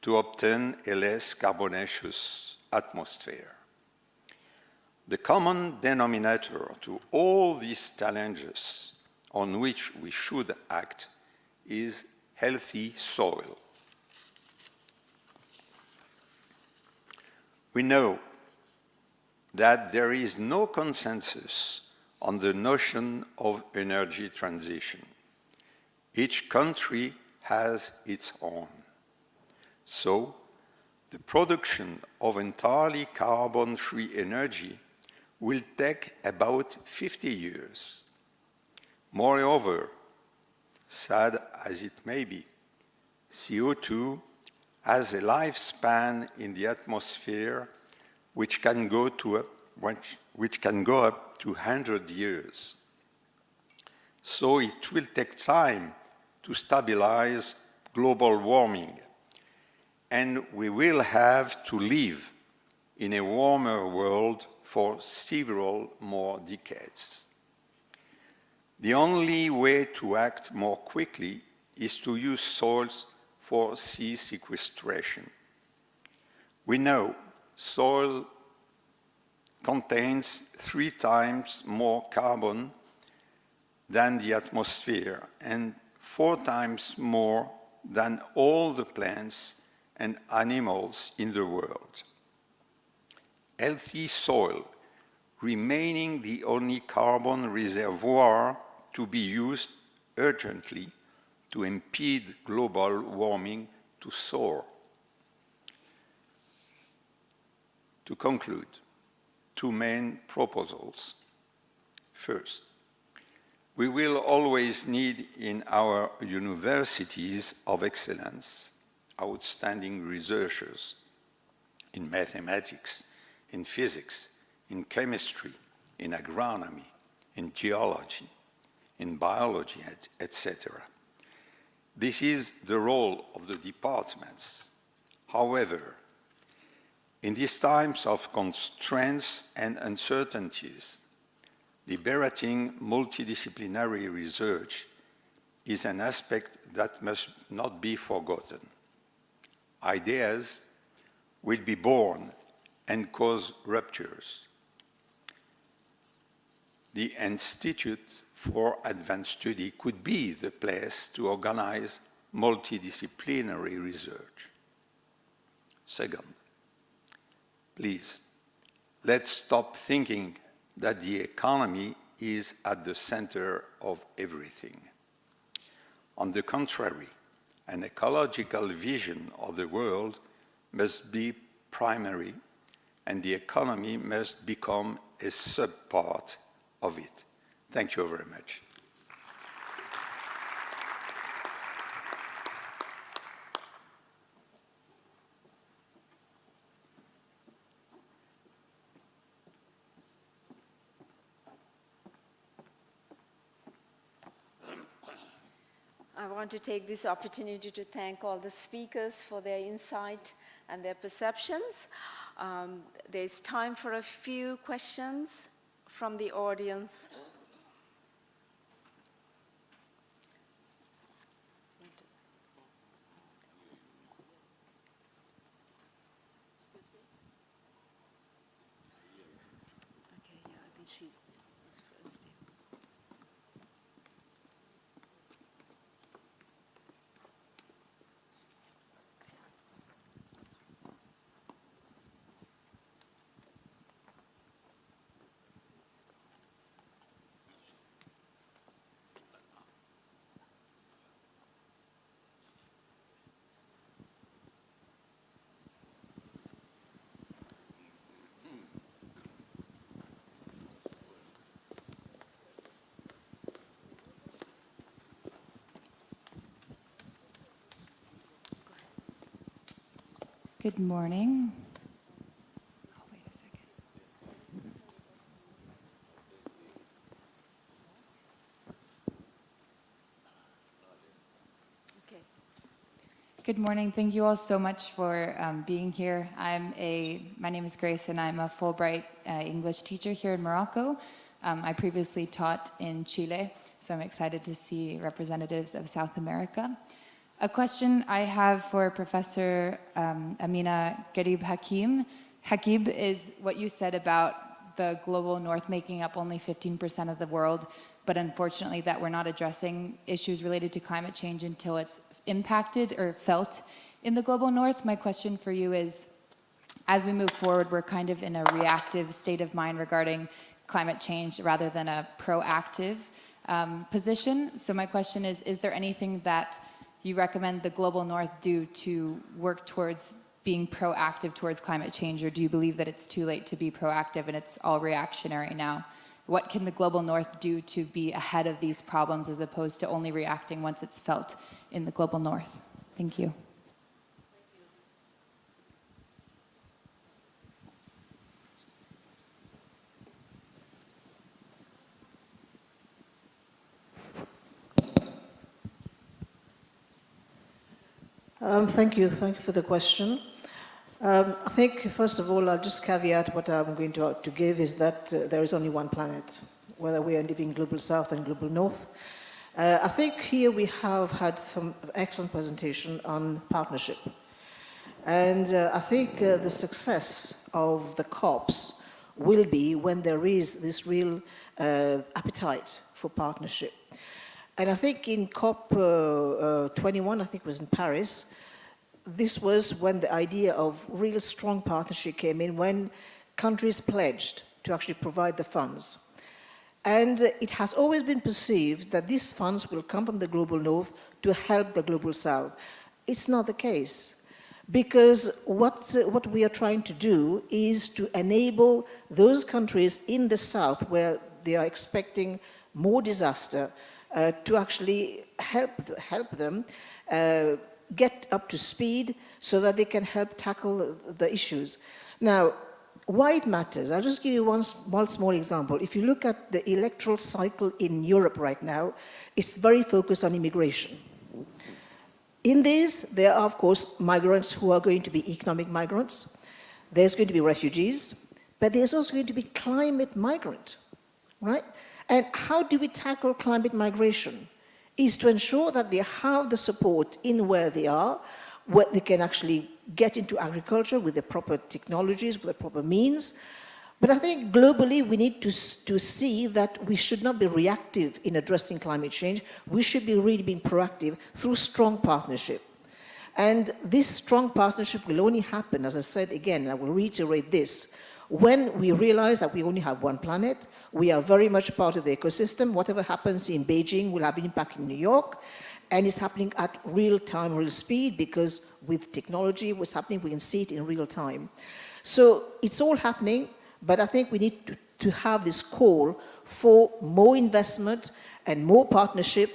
to obtain a less carbonaceous atmosphere. The common denominator to all these challenges on which we should act is healthy soil. We know that there is no consensus on the notion of energy transition. Each country has its own. So, the production of entirely carbon-free energy will take about 50 years. Moreover, sad as it may be, CO2 has a lifespan in the atmosphere which can go up to 100 years. So it will take time to stabilize global warming, and we will have to live in a warmer world for several more decades. The only way to act more quickly is to use soils for sea sequestration. We know soil contains 3 times more carbon than the atmosphere and 4 times more than all the plants and animals in the world. Healthy soil remaining the only carbon reservoir to be used urgently to impede global warming to soar. To conclude, 2 main proposals. First, we will always need in our universities of excellence outstanding researchers in mathematics, in physics, in chemistry, in agronomy, in geology, in biology, etc. This is the role of the departments. However, In these times of constraints and uncertainties, liberating multidisciplinary research is an aspect that must not be forgotten. Ideas will be born and cause ruptures. The Institute for Advanced Study could be the place to organize multidisciplinary research. Second, please, let's stop thinking that the economy is at the center of everything. On the contrary, an ecological vision of the world must be primary, and the economy must become a subpart of it. Thank you very much. I want to take this opportunity to thank all the speakers for their insight and their perceptions. There's time for a few questions from the audience. Okay, yeah, I think she was first. Good morning. Oh, wait a second. Okay. Good morning. Thank you all so much for being here. My name is Grace, and I'm a Fulbright English teacher here in Morocco. I previously taught in Chile, so I'm excited to see representatives of South America. A question I have for Professor Amina Gharib Hakib is what you said about the global north making up only 15% of the world, but unfortunately that we're not addressing issues related to climate change until it's impacted or felt in the global north. My question for you is, as we move forward, we're kind of in a reactive state of mind regarding climate change rather than a proactive position. So my question is there anything that you recommend the global north do to work towards being proactive towards climate change, or do you believe that it's too late to be proactive and it's all reactionary now? What can the global north do to be ahead of these problems as opposed to only reacting once it's felt in the global north? Thank you. Thank you for the question. I think, first of all, I'll just caveat what I'm going to give is that there is only one planet, whether we are living global south and global north. I think here we have had some excellent presentation on partnership. And I think the success of the COPs will be when there is this real appetite for partnership. And I think in COP 21, I think it was in Paris, this was when the idea of real strong partnership came in, when countries pledged to actually provide the funds. And it has always been perceived that these funds will come from the global north to help the global south. It's not the case, because what we are trying to do is to enable those countries in the south where they are expecting more disaster to actually help them get up to speed so that they can help tackle the issues. Now, why it matters, I'll just give you one small example. If you look at the electoral cycle in Europe right now, it's very focused on immigration. In this, there are, of course, migrants who are going to be economic migrants. there's going to be refugees, but there's also going to be climate migrant, right? And how do we tackle climate migration? Is to ensure that they have the support in where they are, where they can actually get into agriculture with the proper technologies, with the proper means. But I think globally we need to see that we should not be reactive in addressing climate change. We should be really being proactive through strong partnership. And this strong partnership will only happen, as I said again, I will reiterate this, when we realize that we only have one planet, we are very much part of the ecosystem. Whatever happens in Beijing will have an impact in New York, and it's happening at real time, real speed, because with technology, what's happening, we can see it in real time. So it's all happening, but I think we need to have this call for more investment and more partnership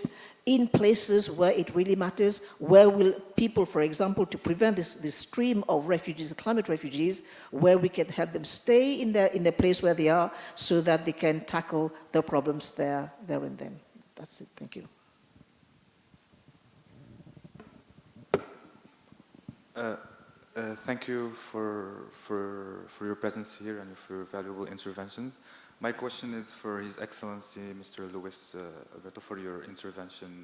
in places where it really matters, where will people, for example, to prevent this stream of refugees, the climate refugees, where we can help them stay in the place where they are so that they can tackle the problems there and then. That's it, thank you. Thank you for your presence here and for your valuable interventions. My question is for His Excellency, Mr. Luis Alberto, for your intervention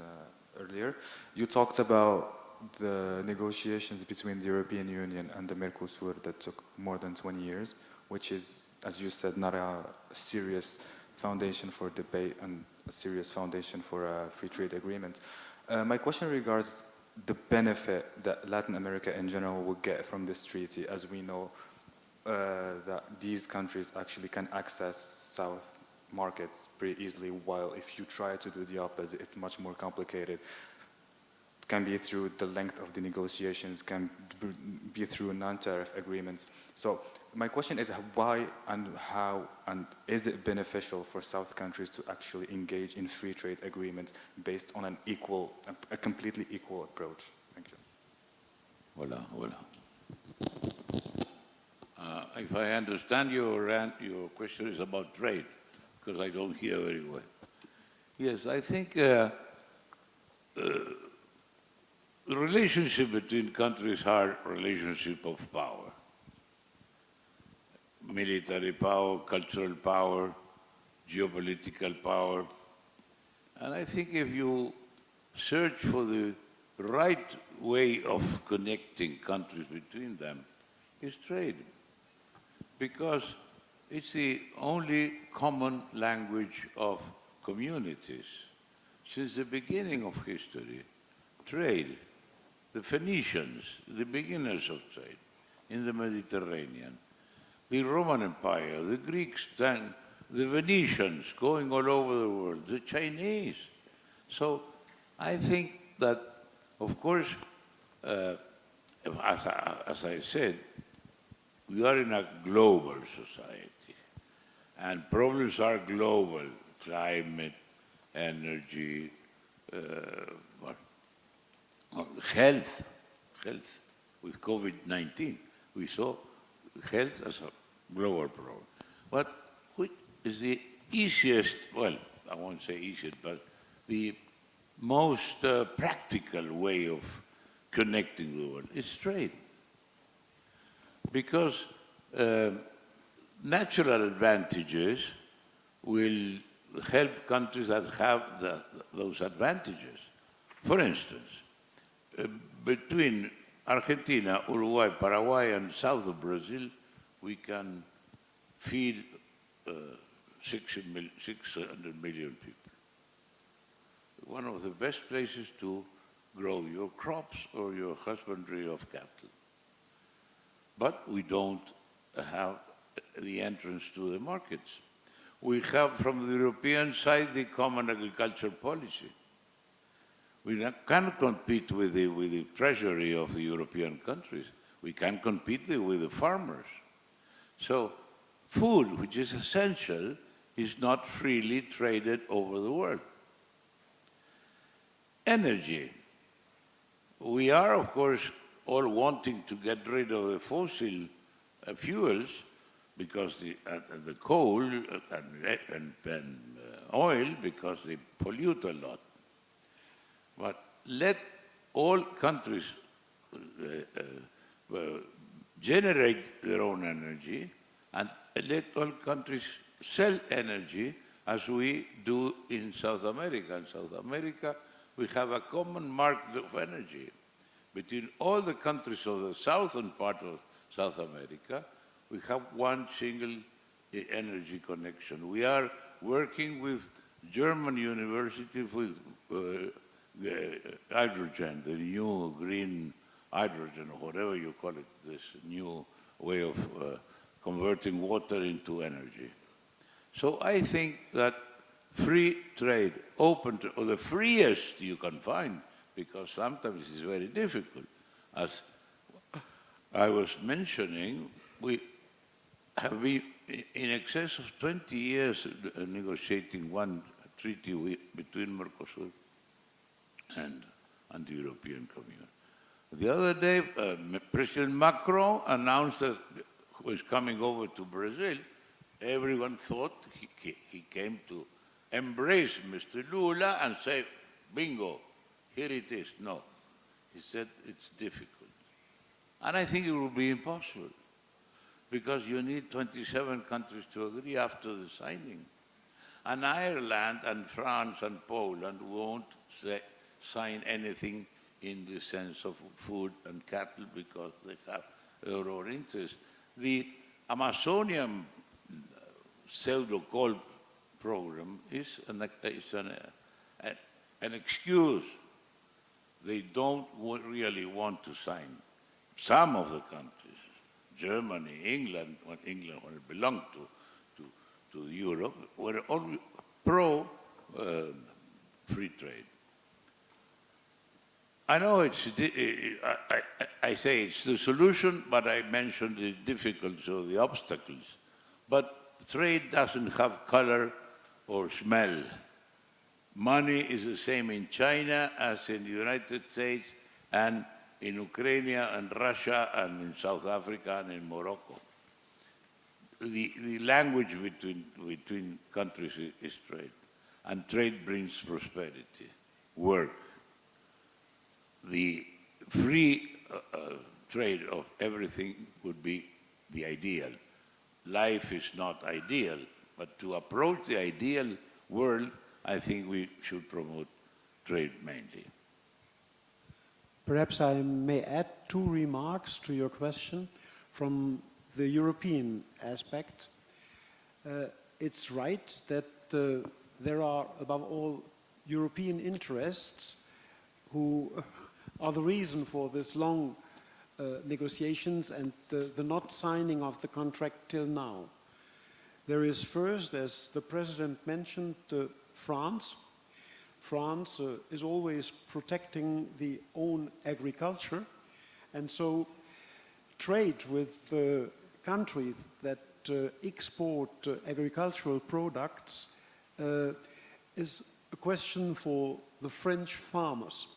earlier. You talked about the negotiations between the European Union and the Mercosur that took more than 20 years, which is, as you said, not a serious foundation for debate and a serious foundation for a free trade agreement. My question regards the benefit that Latin America in general would get from this treaty, as we know that these countries actually can access South markets pretty easily, while if you try to do the opposite, it's much more complicated. It can be through the length of the negotiations, can be through non-tariff agreements. So my question is why and how and is it beneficial for South countries to actually engage in free trade agreements based on an equal, a completely equal approach? Thank you. Voilà, voilà. If I understand your question is about trade, because I don't hear very well. Yes, I think the relationship between countries are relationship of power. Military power, cultural power, geopolitical power. And I think if you search for the right way of connecting countries between them, is trade. Because it's the only common language of communities. Since the beginning of history, trade, the Phoenicians, the beginners of trade in the Mediterranean, the Roman Empire, the Greeks, then the Venetians going all over the world, the Chinese. So I think that, of course, as I said, we are in a global society, and problems are global: climate, energy, health. With COVID-19, we saw health as a global problem. But which is the easiest, well, I won't say easiest, but the most practical way of connecting the world? It's trade. Because natural advantages will help countries that have those advantages. For instance, between Argentina, Uruguay, Paraguay, and south of Brazil, we can feed 600 million people. One of the best places to grow your crops or your husbandry of cattle. But we don't have the entrance to the markets. We have, from the European side, the common agriculture policy. We can't compete with the treasury of the European countries. We can compete with the farmers. So food, which is essential, is not freely traded over the world. Energy. We are, of course, all wanting to get rid of the fossil fuels because the coal and oil, because they pollute a lot. But let all countries generate their own energy and let all countries sell energy as we do in South America. In South America, we have a common market of energy. Between all the countries of the southern part of South America, we have one single energy connection. We are working with German universities with hydrogen, the new green hydrogen, or whatever you call it, this new way of converting water into energy. So I think that free trade, open to, or the freest you can find, because sometimes it's very difficult. As I was mentioning, we have been in excess of 20 years negotiating one treaty between Mercosur and the European Community. The other day, President Macron announced that he was coming over to Brazil. Everyone thought he came to embrace Mr. Lula and say, bingo, here it is. No, he said it's difficult. And I think it will be impossible, because you need 27 countries to agree after the signing. And Ireland and France and Poland won't sign anything in the sense of food and cattle because they have their own interests. The Amazonian pseudo-coal program is an excuse. They don't really want to sign. Some of the countries, Germany, England, when it belonged to Europe, were all pro-free trade. I know I say it's the solution, but I mentioned the difficulties or the obstacles. But trade doesn't have color or smell. Money is the same in China as in the United States and in Ukraine and Russia and in South Africa and in Morocco. The language between countries is trade. And trade brings prosperity, work. The free trade of everything would be the ideal. Life is not ideal, but to approach the ideal world, I think we should promote trade mainly. Perhaps I may add two remarks to your question from the European aspect. It's right that there are, above all, European interests who are the reason for this long negotiations and the not signing of the contract till now. There is first, as the President mentioned, France. France is always protecting the own agriculture, and so trade with countries that export agricultural products is a question for the French farmers.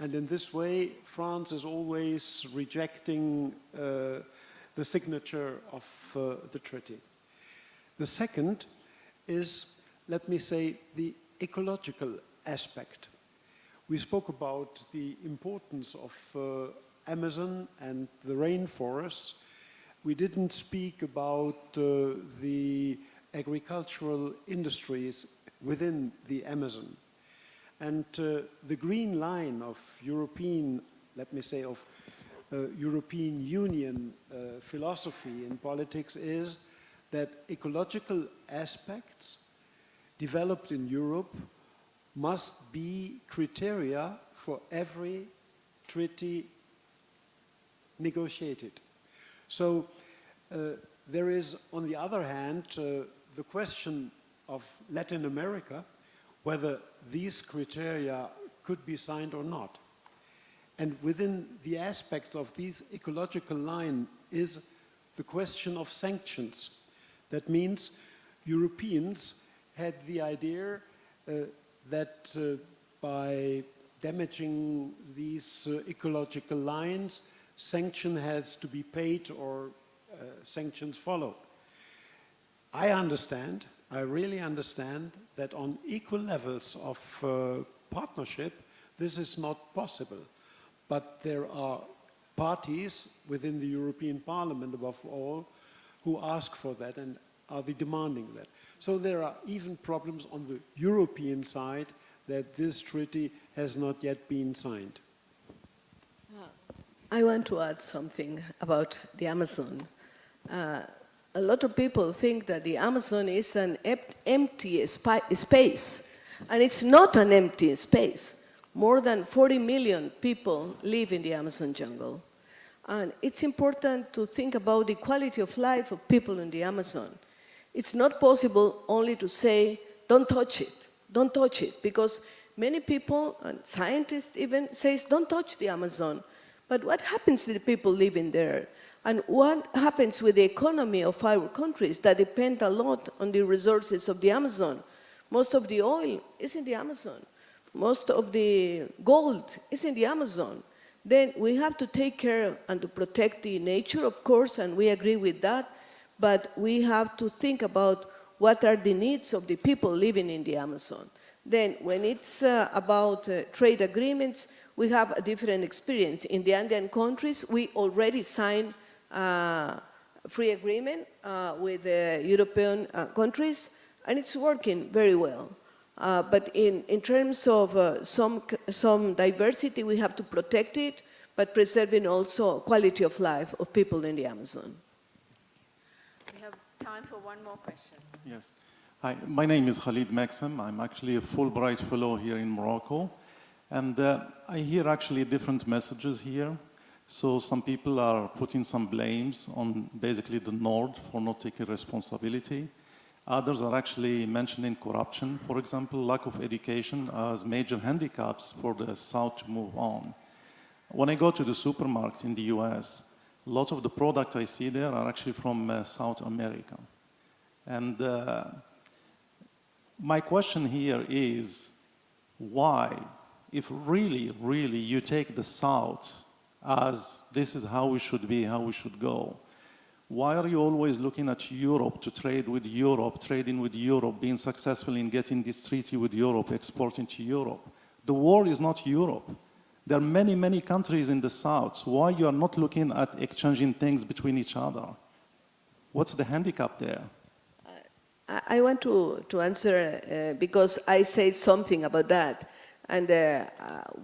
And in this way, France is always rejecting the signature of the treaty. The second is, let me say, the ecological aspect. We spoke about the importance of Amazon and the rainforests. We didn't speak about the agricultural industries within the Amazon. And the green line of European, let me say, of European Union philosophy in politics is that ecological aspects developed in Europe must be criteria for every treaty negotiated. So there is, on the other hand, the question of Latin America, whether these criteria could be signed or not. And within the aspects of these ecological line is the question of sanctions. That means Europeans had the idea that by damaging these ecological lines, sanction has to be paid or sanctions follow. I understand, I really understand that on equal levels of partnership, this is not possible. But there are parties within the European Parliament, above all, who ask for that and are they demanding that. So there are even problems on the European side that this treaty has not yet been signed. I want to add something about the Amazon. A lot of people think that the Amazon is an empty space, and it's not an empty space. More than 40 million people live in the Amazon jungle. And it's important to think about the quality of life of people in the Amazon. It's not possible only to say, don't touch it, because many people, and scientists even, says, don't touch the Amazon. But what happens to the people living there? And what happens with the economy of our countries that depend a lot on the resources of the Amazon? Most of the oil is in the Amazon. Most of the gold is in the Amazon. Then we have to take care and to protect the nature, of course, and we agree with that, but we have to think about what are the needs of the people living in the Amazon. Then when it's about trade agreements, we have a different experience. In the Andean countries, we already signed free agreement with European countries, and it's working very well. But in terms of some diversity, we have to protect it, but preserving also quality of life of people in the Amazon. We have time for one more question. Yes. Hi, my name is Khalid Maxim. I'm actually a Fulbright Fellow here in Morocco. And I hear actually different messages here. So some people are putting some blames on basically the North for not taking responsibility. Others are actually mentioning corruption, for example, lack of education as major handicaps for the South to move on. When I go to the supermarket in the US, lots of the products I see there are actually from South America. And my question here is, why, if really, really you take the South as this is how we should be, how we should go, why are you always looking at Europe to trade with Europe, trading with Europe, being successful in getting this treaty with Europe, exporting to Europe? The war is not Europe. There are many, many countries in the South. Why you are not looking at exchanging things between each other? What's the handicap there? I want to answer because I said something about that. And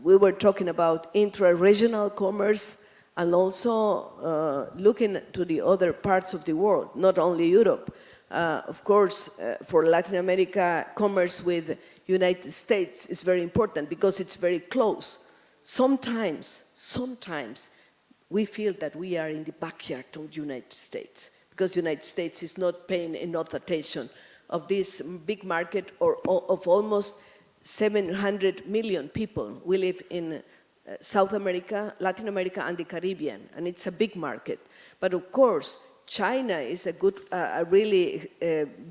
we were talking about intra-regional commerce and also looking to the other parts of the world, not only Europe. Of course, for Latin America, commerce with United States is very important because it's very close. Sometimes we feel that we are in the backyard of the United States because the United States is not paying enough attention of this big market of almost 700 million people. We live in South America, Latin America, and the Caribbean, and it's a big market. But of course, China is a really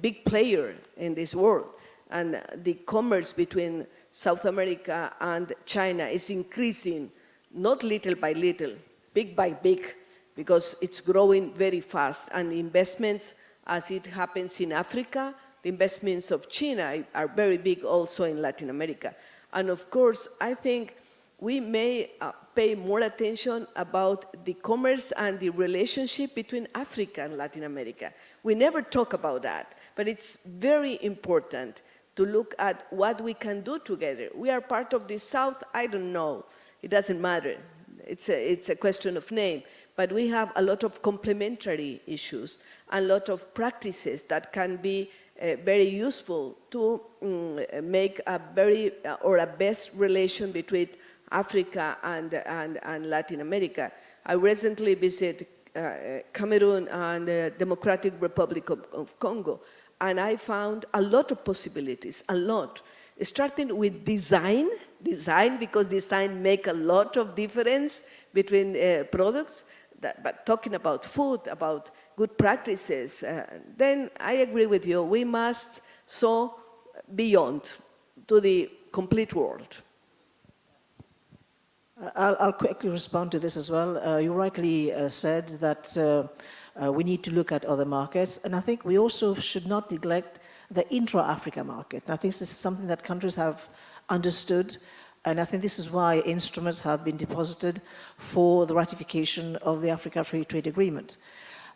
big player in this world, and the commerce between South America and China is increasing, not little by little, big by big, because it's growing very fast, and investments, as it happens in Africa, the investments of China are very big also in Latin America. And of course, I think we may pay more attention about the commerce and the relationship between Africa and Latin America. We never talk about that, but it's very important to look at what we can do together. We are part of the South, I don't know, it doesn't matter. It's a question of name, but we have a lot of complementary issues, a lot of practices that can be very useful to make a best relation between Africa and Latin America. I recently visited Cameroon and the Democratic Republic of Congo, and I found a lot of possibilities, a lot. Starting with design because design makes a lot of difference between products, but talking about food, about good practices, then I agree with you. We must so beyond to the complete world. I'll quickly respond to this as well. You rightly said that we need to look at other markets, and I think we also should not neglect the intra-Africa market. And I think this is something that countries have understood. And I think this is why instruments have been deposited for the ratification of the Africa Free Trade Agreement.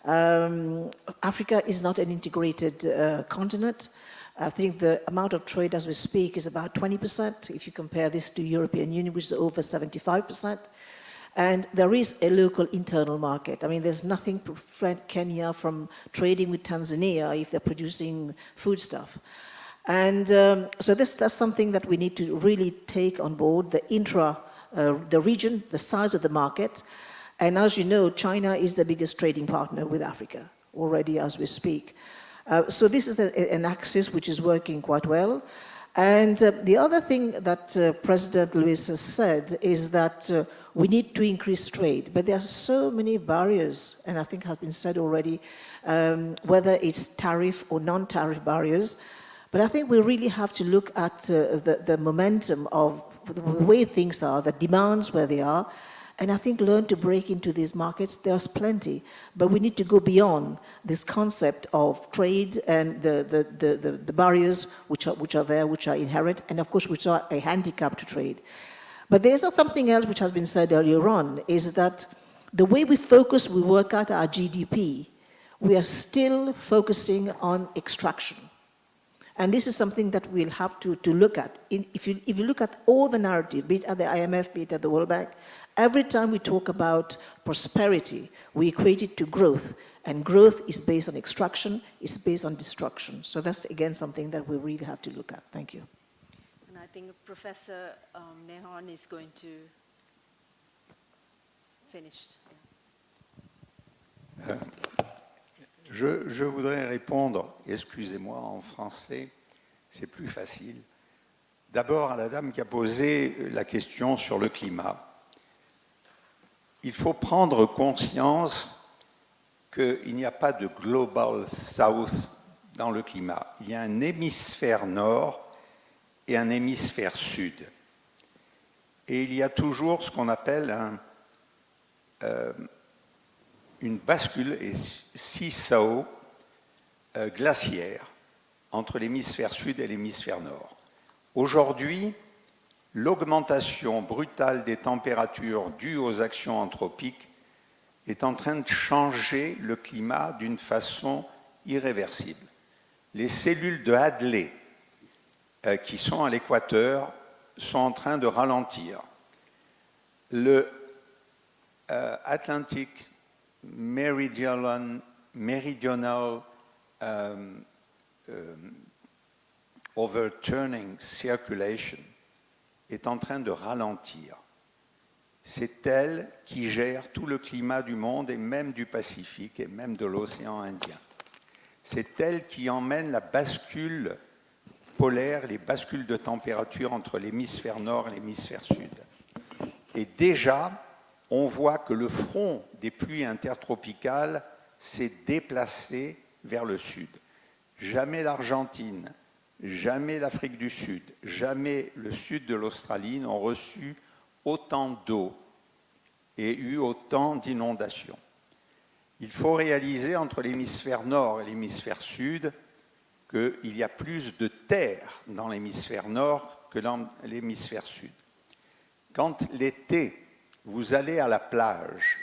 Africa is not an integrated continent. I think the amount of trade as we speak is about 20%, if you compare this to European Union, which is over 75%. And there is a local internal market. I mean, there's nothing to prevent Kenya from trading with Tanzania if they're producing foodstuff. And so that's something that we need to really take on board, the region, the size of the market. And as you know, China is the biggest trading partner with Africa already as we speak. So this is an axis which is working quite well. And the other thing that President Luis has said is that we need to increase trade, but there are so many barriers, and I think have been said already, whether it's tariff or non-tariff barriers. But I think we really have to look at the momentum of the way things are, the demands where they are, and I think learn to break into these markets. There's plenty, but we need to go beyond this concept of trade and the barriers which are there, which are inherent, and of course which are a handicap to trade. But there's something else which has been said earlier on, is that the way we focus, we work out our GDP, we are still focusing on extraction. And this is something that we'll have to look at. If you look at all the narrative, be it at the IMF, be it at the World Bank, every time we talk about prosperity, we equate it to growth. And growth is based on extraction, it's based on destruction. So that's, again, something that we really have to look at. Thank you. And I think Professor Nehon is going to finish. Je voudrais répondre, excusez-moi, en français, c'est plus facile. D'abord à la dame qui a posé la question sur le climat. Il faut prendre conscience qu'il n'y a pas de Global South dans le climat. Il y a un hémisphère nord et un hémisphère sud. Et il y a toujours ce qu'on appelle une bascule et seesaw glaciaire entre l'hémisphère sud et l'hémisphère nord. Aujourd'hui, l'augmentation brutale des températures dues aux actions anthropiques est en train de changer le climat d'une façon irréversible. Les cellules de Hadley qui sont à l'équateur sont en train de ralentir. Le Atlantic Meridional Overturning Circulation est en train de ralentir. C'est elle qui gère tout le climat du monde et même du Pacifique et même de l'océan Indien. C'est elle qui emmène la bascule polaire, les bascules de température entre l'hémisphère nord et l'hémisphère sud. Et déjà, on voit que le front des pluies intertropicales s'est déplacé vers le sud. Jamais l'Argentine, jamais l'Afrique du Sud, jamais le sud de l'Australie n'ont reçu autant d'eau et eu autant d'inondations. Il faut réaliser entre l'hémisphère nord et l'hémisphère sud qu'il y a plus de terre dans l'hémisphère nord que dans l'hémisphère sud. Quand l'été, vous allez à la plage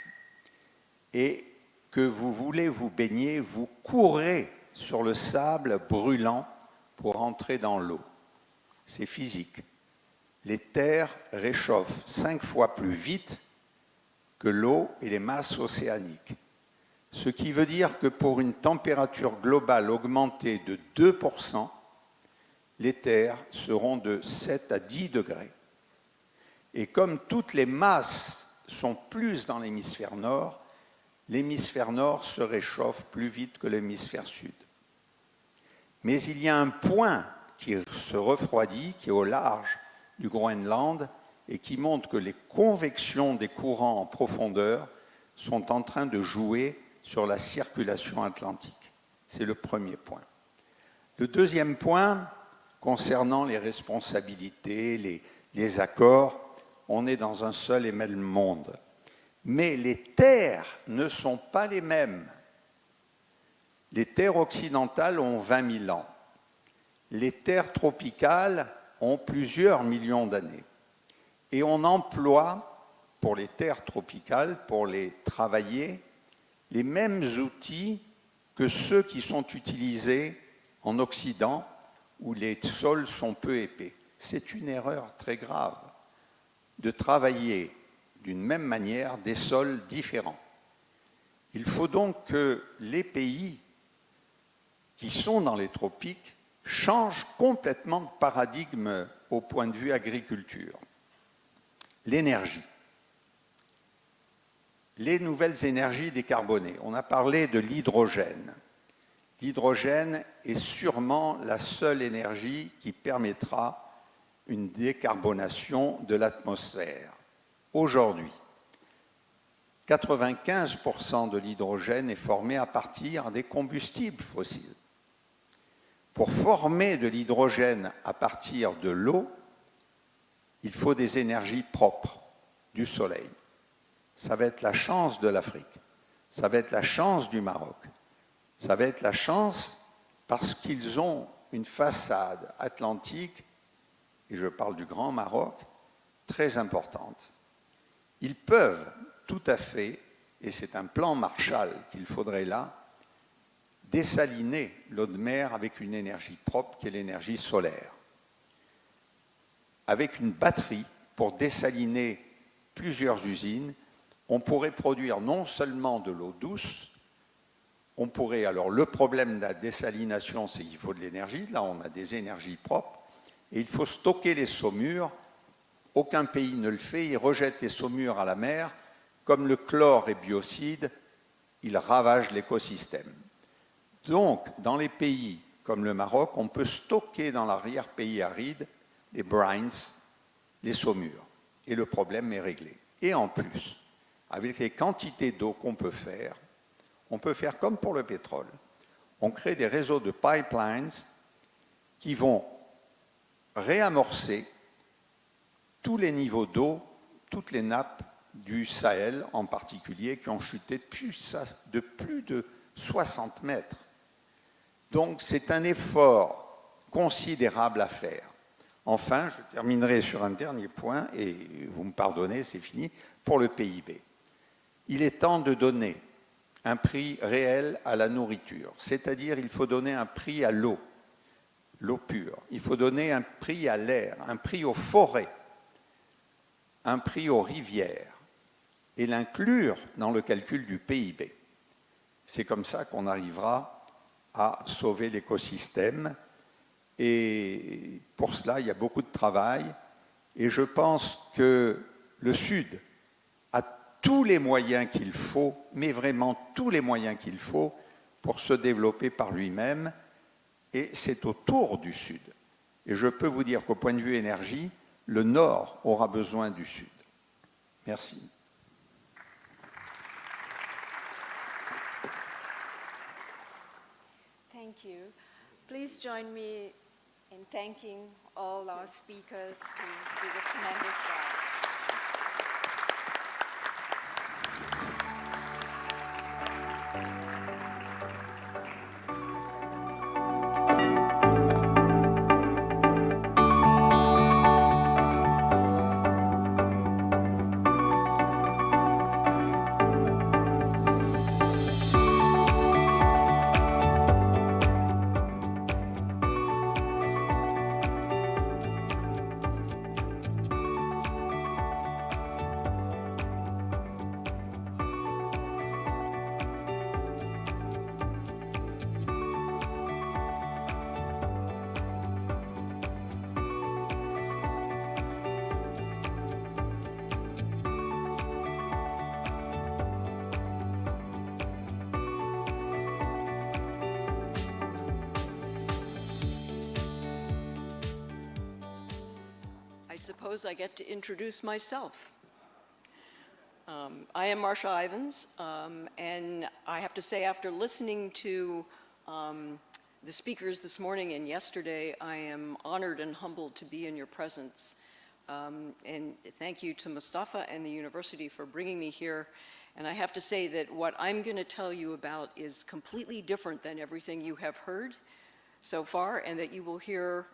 et que vous voulez vous baigner, vous courez sur le sable brûlant pour entrer dans l'eau. C'est physique. Les terres réchauffent 5 fois plus vite que l'eau et les masses océaniques. Ce qui veut dire que pour une température globale augmentée de 2%, les terres seront de 7 à 10 degrés. Et comme toutes les masses sont plus dans l'hémisphère nord se réchauffe plus vite que l'hémisphère sud. Mais il y a un point qui se refroidit, qui est au large du Groenland, et qui montre que les convections des courants en profondeur sont en train de jouer sur la circulation atlantique. C'est le premier point. Le deuxième point, concernant les responsabilités, les accords, on est dans un seul et même monde. Mais les terres ne sont pas les mêmes. Les terres occidentales ont 20 000 ans. Les terres tropicales ont plusieurs millions d'années. Et on emploie, pour les terres tropicales, pour les travailler, les mêmes outils que ceux qui sont utilisés en Occident, où les sols sont peu épais. C'est une erreur très grave de travailler d'une même manière des sols différents. Il faut donc que les pays qui sont dans les tropiques changent complètement de paradigme au point de vue agriculture. L'énergie. Les nouvelles énergies décarbonées. On a parlé de l'hydrogène. L'hydrogène est sûrement la seule énergie qui permettra une décarbonation de l'atmosphère. Aujourd'hui, 95% de l'hydrogène est formé à partir des combustibles fossiles. Pour former de l'hydrogène à partir de l'eau, il faut des énergies propres, du soleil. Ça va être la chance de l'Afrique, ça va être la chance du Maroc, ça va être la chance parce qu'ils ont une façade atlantique, et je parle du Grand Maroc, très importante. Ils peuvent tout à fait, et c'est un plan Marshall qu'il faudrait là, dessaliner l'eau de mer avec une énergie propre qui est l'énergie solaire. Avec une batterie pour dessaliner plusieurs usines, on pourrait produire non seulement de l'eau douce, on pourrait, alors le problème de la dessalination, c'est qu'il faut de l'énergie, là on a des énergies propres, et il faut stocker les saumures, aucun pays ne le fait, il rejette les saumures à la mer, comme le chlore est biocide, il ravage l'écosystème. Donc, dans les pays comme le Maroc, on peut stocker dans l'arrière-pays aride les brines, les saumures, et le problème est réglé. Et en plus, avec les quantités d'eau qu'on peut faire, on peut faire comme pour le pétrole. On crée des réseaux de pipelines qui vont réamorcer tous les niveaux d'eau, toutes les nappes du Sahel en particulier, qui ont chuté de plus de 60 mètres. Donc c'est un effort considérable à faire. Enfin, je terminerai sur un dernier point, et vous me pardonnez, c'est fini, pour le PIB. Il est temps de donner un prix réel à la nourriture, c'est-à-dire il faut donner un prix à l'eau pure, il faut donner un prix à l'air, un prix aux forêts, un prix aux rivières, et l'inclure dans le calcul du PIB. C'est comme ça qu'on arrivera à sauver l'écosystème. Et pour cela, il y a beaucoup de travail. Et je pense que le Sud a tous les moyens qu'il faut, mais vraiment tous les moyens qu'il faut pour se développer par lui-même. Et c'est autour du Sud. Et je peux vous dire qu'au point de vue énergie, le Nord aura besoin du Sud. Merci. Thank you. Please join me in thanking all our speakers who did a tremendous job. I suppose I get to introduce myself. I am Marsha Ivins, and I have to say, after listening to the speakers this morning and yesterday, I am honored and humbled to be in your presence. And thank you to Mustafa and the university for bringing me here. And I have to say that what I'm going to tell you about is completely different than everything you have heard so far and that you will hear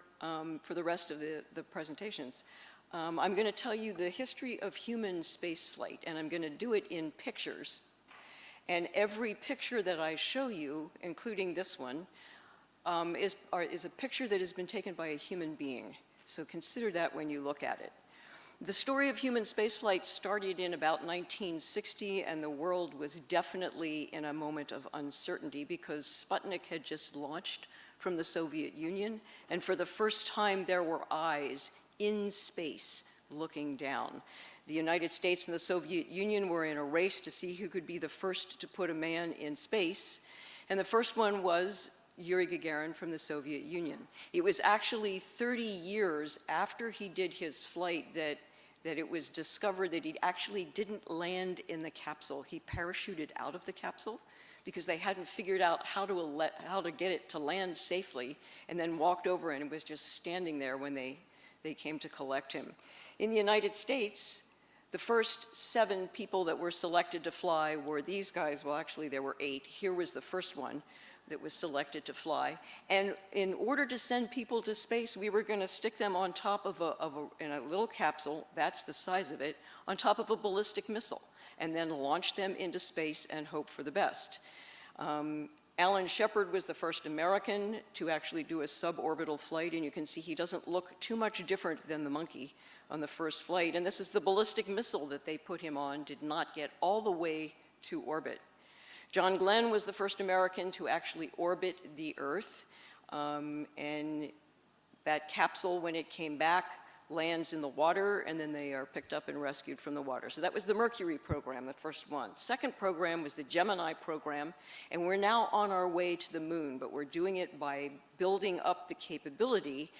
for the rest of the presentations. I'm going to tell you the history of human spaceflight, and I'm going to do it in pictures. And every picture that I show you, including this one, is a picture that has been taken by a human being. So consider that when you look at it. The story of human spaceflight started in about 1960, and the world was definitely in a moment of uncertainty because Sputnik had just launched from the Soviet Union, and for the first time there were eyes in space looking down. The United States and the Soviet Union were in a race to see who could be the first to put a man in space, and the first one was Yuri Gagarin from the Soviet Union. It was actually 30 years after he did his flight that it was discovered that he actually didn't land in the capsule. He parachuted out of the capsule because they hadn't figured out how to get it to land safely, and then walked over and was just standing there when they came to collect him. In the United States, the first 7 people that were selected to fly were these guys. Well, actually, there were 8. Here was the first one that was selected to fly. And in order to send people to space, we were going to stick them on top of in a little capsule, that's the size of it, on top of a ballistic missile, and then launch them into space and hope for the best. Alan Shepard was the first American to actually do a suborbital flight, and you can see he doesn't look too much different than the monkey on the first flight. And this is the ballistic missile that they put him on, did not get all the way to orbit. John Glenn was the first American to actually orbit the Earth, and that capsule, when it came back, lands in the water, and then they are picked up and rescued from the water. So that was the Mercury program, the first one. Second program was the Gemini program, and we're now on our way to the moon, but we're doing it by building up the capability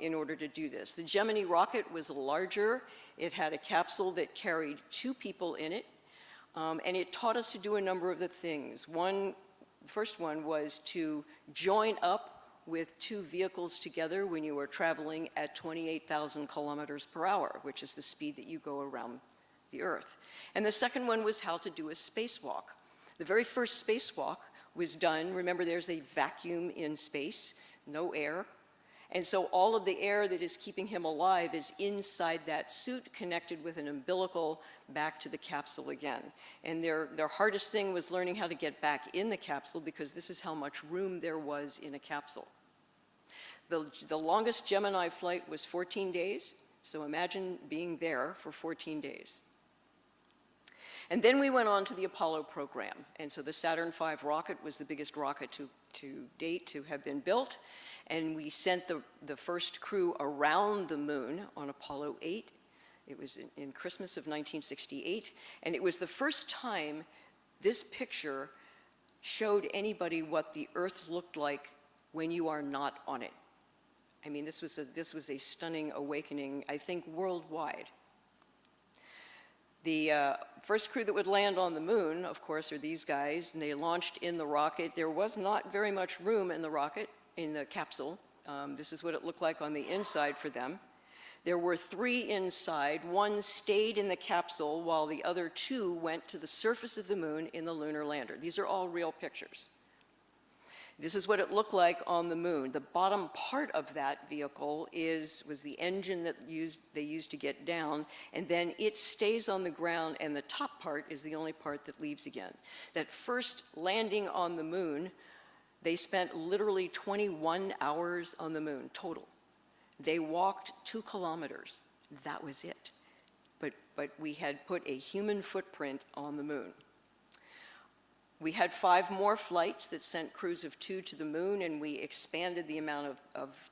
in order to do this. The Gemini rocket was larger. It had a capsule that carried 2 people in it, and it taught us to do a number of the things. The first one was to join up with 2 vehicles together when you are traveling at 28,000 kilometers per hour, which is the speed that you go around the Earth. And the second one was how to do a spacewalk. The very first spacewalk was done, remember there's a vacuum in space, no air. And so all of the air that is keeping him alive is inside that suit, connected with an umbilical back to the capsule again. And their hardest thing was learning how to get back in the capsule, because this is how much room there was in a capsule. The longest Gemini flight was 14 days, so imagine being there for 14 days. And then we went on to the Apollo program, and so the Saturn V rocket was the biggest rocket to date to have been built, and we sent the first crew around the moon on Apollo 8. It was in Christmas of 1968, and it was the first time this picture showed anybody what the Earth looked like when you are not on it. I mean, this was a stunning awakening, I think, worldwide. The first crew that would land on the moon, of course, are these guys, and they launched in the rocket. There was not very much room in the rocket, in the capsule. This is what it looked like on the inside for them. There were 3 inside. 1 stayed in the capsule while the other 2 went to the surface of the moon in the lunar lander. These are all real pictures. This is what it looked like on the moon. The bottom part of that vehicle was the engine that they used to get down, and then it stays on the ground, and the top part is the only part that leaves again. That first landing on the moon, they spent literally 21 hours on the moon total. They walked 2 kilometers. That was it. But we had put a human footprint on the moon. We had 5 more flights that sent crews of 2 to the moon, and we expanded the amount of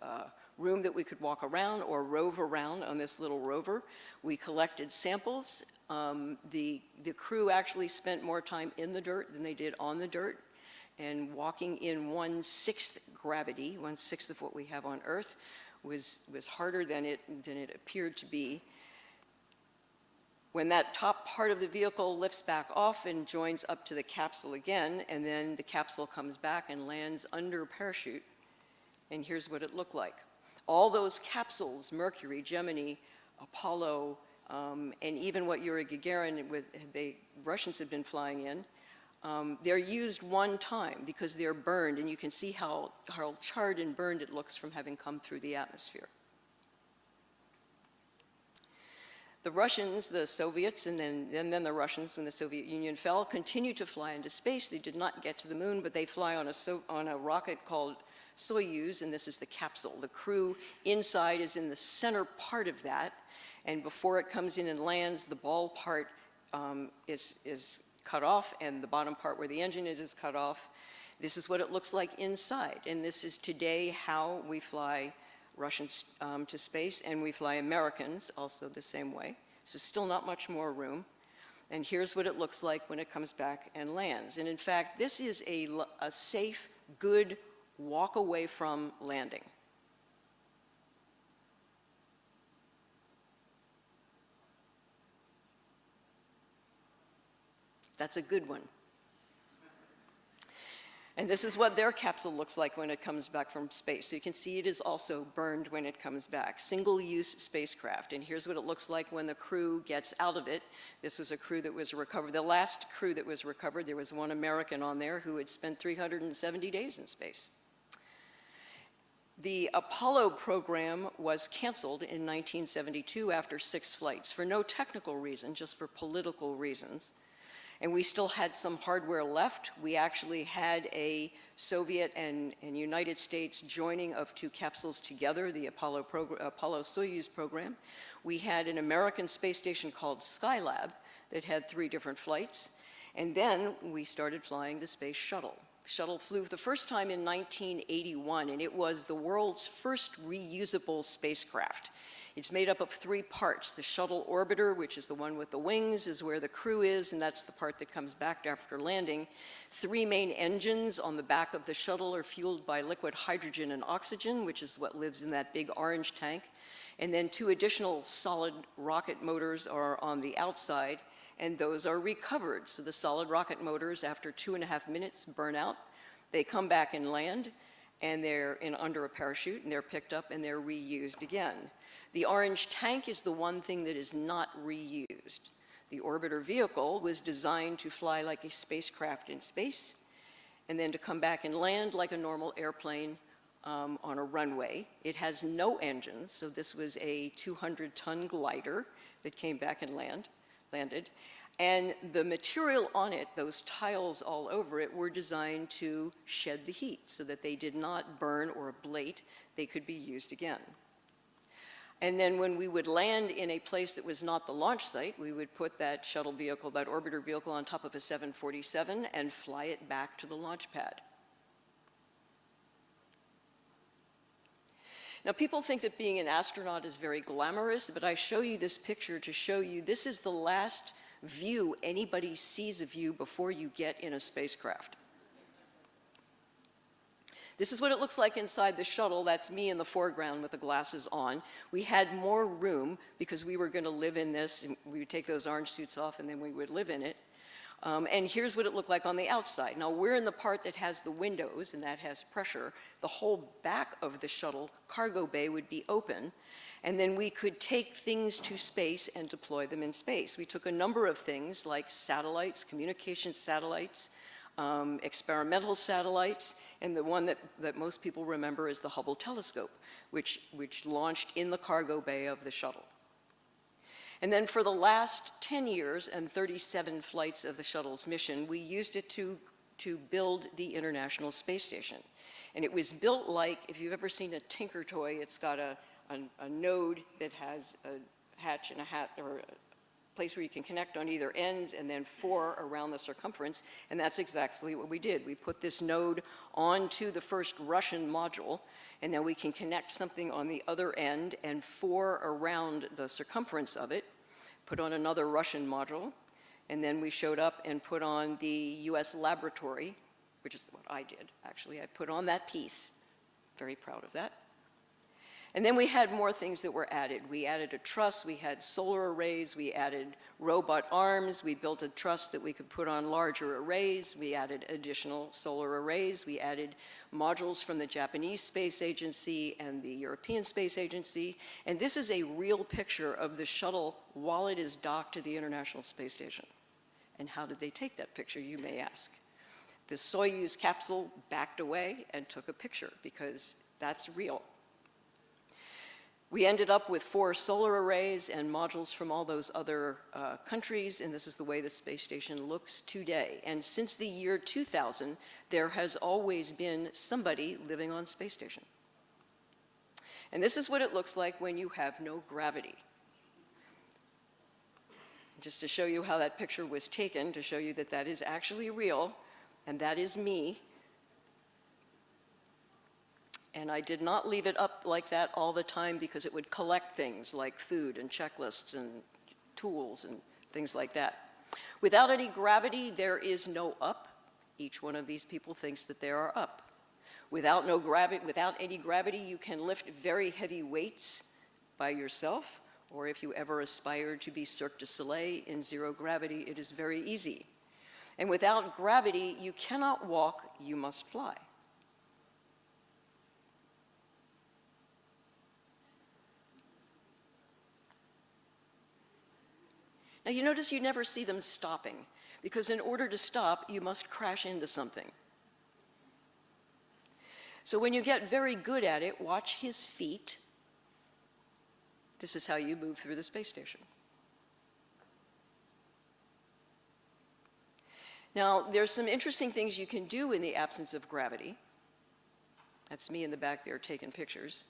room that we could walk around or rove around on this little rover. We collected samples. The crew actually spent more time in the dirt than they did on the dirt, and walking in 1/6 gravity, 1/6 of what we have on Earth, was harder than it appeared to be. When that top part of the vehicle lifts back off and joins up to the capsule again, and then the capsule comes back and lands under a parachute, and here's what it looked like. All those capsules, Mercury, Gemini, Apollo, and even what Yuri Gagarin, the Russians had been flying in, they're used one time because they're burned, and you can see how charred and burned it looks from having come through the atmosphere. The Russians, the Soviets, and then the Russians, when the Soviet Union fell, continued to fly into space. They did not get to the moon, but they fly on a rocket called Soyuz, and this is the capsule. The crew inside is in the center part of that, and before it comes in and lands, the ball part is cut off, and the bottom part where the engine is cut off. This is what it looks like inside, and this is today how we fly Russians to space, and we fly Americans also the same way. So still not much more room. And here's what it looks like when it comes back and lands. And in fact, this is a safe, good walk away from landing. That's a good one. And this is what their capsule looks like when it comes back from space. So you can see it is also burned when it comes back. Single-use spacecraft. And here's what it looks like when the crew gets out of it. This was a crew that was recovered. The last crew that was recovered, there was one American on there who had spent 370 days in space. The Apollo program was canceled in 1972 after 6 flights for no technical reason, just for political reasons. And we still had some hardware left. We actually had a Soviet and United States joining of 2 capsules together, the Apollo-Soyuz program. We had an American space station called Skylab that had 3 different flights. And then we started flying the space shuttle. Shuttle flew the first time in 1981, and it was the world's first reusable spacecraft. It's made up of 3 parts. The shuttle orbiter, which is the one with the wings, is where the crew is, and that's the part that comes back after landing. 3 main engines on the back of the shuttle are fueled by liquid hydrogen and oxygen, which is what lives in that big orange tank. And then 2 additional solid rocket motors are on the outside, and those are recovered. So the solid rocket motors, after 2.5 minutes, burn out. They come back and land, and they're under a parachute, and they're picked up, and they're reused again. The orange tank is the one thing that is not reused. The orbiter vehicle was designed to fly like a spacecraft in space, and then to come back and land like a normal airplane on a runway. It has no engines, so this was a 200-ton glider that came back and landed. And the material on it, those tiles all over it, were designed to shed the heat so that they did not burn or ablate. They could be used again. And then when we would land in a place that was not the launch site, we would put that shuttle vehicle, that orbiter vehicle, on top of a 747 and fly it back to the launch pad. Now, people think that being an astronaut is very glamorous, but I show you this picture to show you this is the last view anybody sees of you before you get in a spacecraft. This is what it looks like inside the shuttle. That's me in the foreground with the glasses on. We had more room because we were going to live in this, and we would take those orange suits off and then we would live in it. And here's what it looked like on the outside. Now, we're in the part that has the windows, and that has pressure. The whole back of the shuttle cargo bay would be open, and then we could take things to space and deploy them in space. We took a number of things like satellites, communication satellites, experimental satellites, and the one that most people remember is the Hubble telescope, which launched in the cargo bay of the shuttle. And then for the last 10 years and 37 flights of the shuttle's mission, we used it to build the International Space Station. And it was built like, if you've ever seen a Tinker toy, it's got a node that has a hatch and or a place where you can connect on either ends, and then 4 around the circumference, and that's exactly what we did. We put this node onto the first Russian module, and now we can connect something on the other end and 4 around the circumference of it, put on another Russian module, and then we showed up and put on the US laboratory, which is what I did, actually. I put on that piece, very proud of that. And then we had more things that were added. We added a truss, we had solar arrays, we added robot arms, we built a truss that we could put on larger arrays, we added additional solar arrays, we added modules from the Japanese Space Agency and the European Space Agency, and this is a real picture of the shuttle while it is docked to the International Space Station. And how did they take that picture, you may ask? The Soyuz capsule backed away and took a picture because that's real. We ended up with 4 solar arrays and modules from all those other countries, and this is the way the space station looks today. And since the year 2000, there has always been somebody living on space station. And this is what it looks like when you have no gravity. Just to show you how that picture was taken, to show you that that is actually real, and that is me. And I did not leave it up like that all the time because it would collect things like food and checklists and tools and things like that. Without any gravity, there is no up. Each one of these people thinks that there are up. Without any gravity, you can lift very heavy weights by yourself, or if you ever aspire to be Cirque du Soleil in 0 gravity, it is very easy. And without gravity, you cannot walk, you must fly. Now you notice you never see them stopping, because in order to stop, you must crash into something. So when you get very good at it, watch his feet. This is how you move through the space station. Now, there's some interesting things you can do in the absence of gravity. That's me in the back there taking pictures.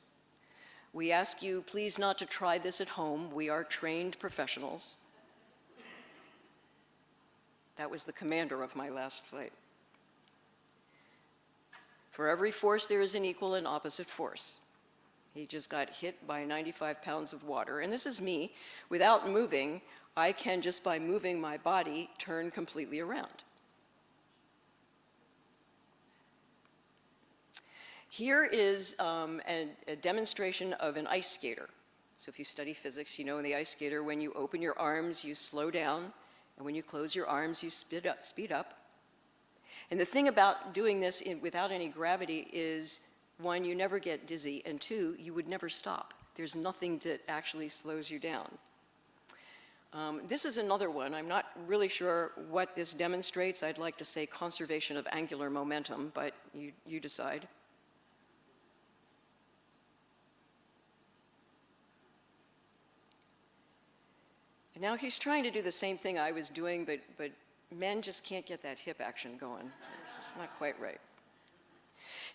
We ask you, please not to try this at home. We are trained professionals. That was the commander of my last flight. For every force, there is an equal and opposite force. He just got hit by 95 pounds of water. And this is me. Without moving, I can, just by moving my body, turn completely around. Here is a demonstration of an ice skater. So if you study physics, you know in the ice skater, when you open your arms, you slow down. And when you close your arms, you speed up. And the thing about doing this without any gravity is, 1, you never get dizzy, and 2, you would never stop. There's nothing that actually slows you down. This is another one. I'm not really sure what this demonstrates. I'd like to say conservation of angular momentum, but you decide. And now he's trying to do the same thing I was doing, but men just can't get that hip action going. It's not quite right.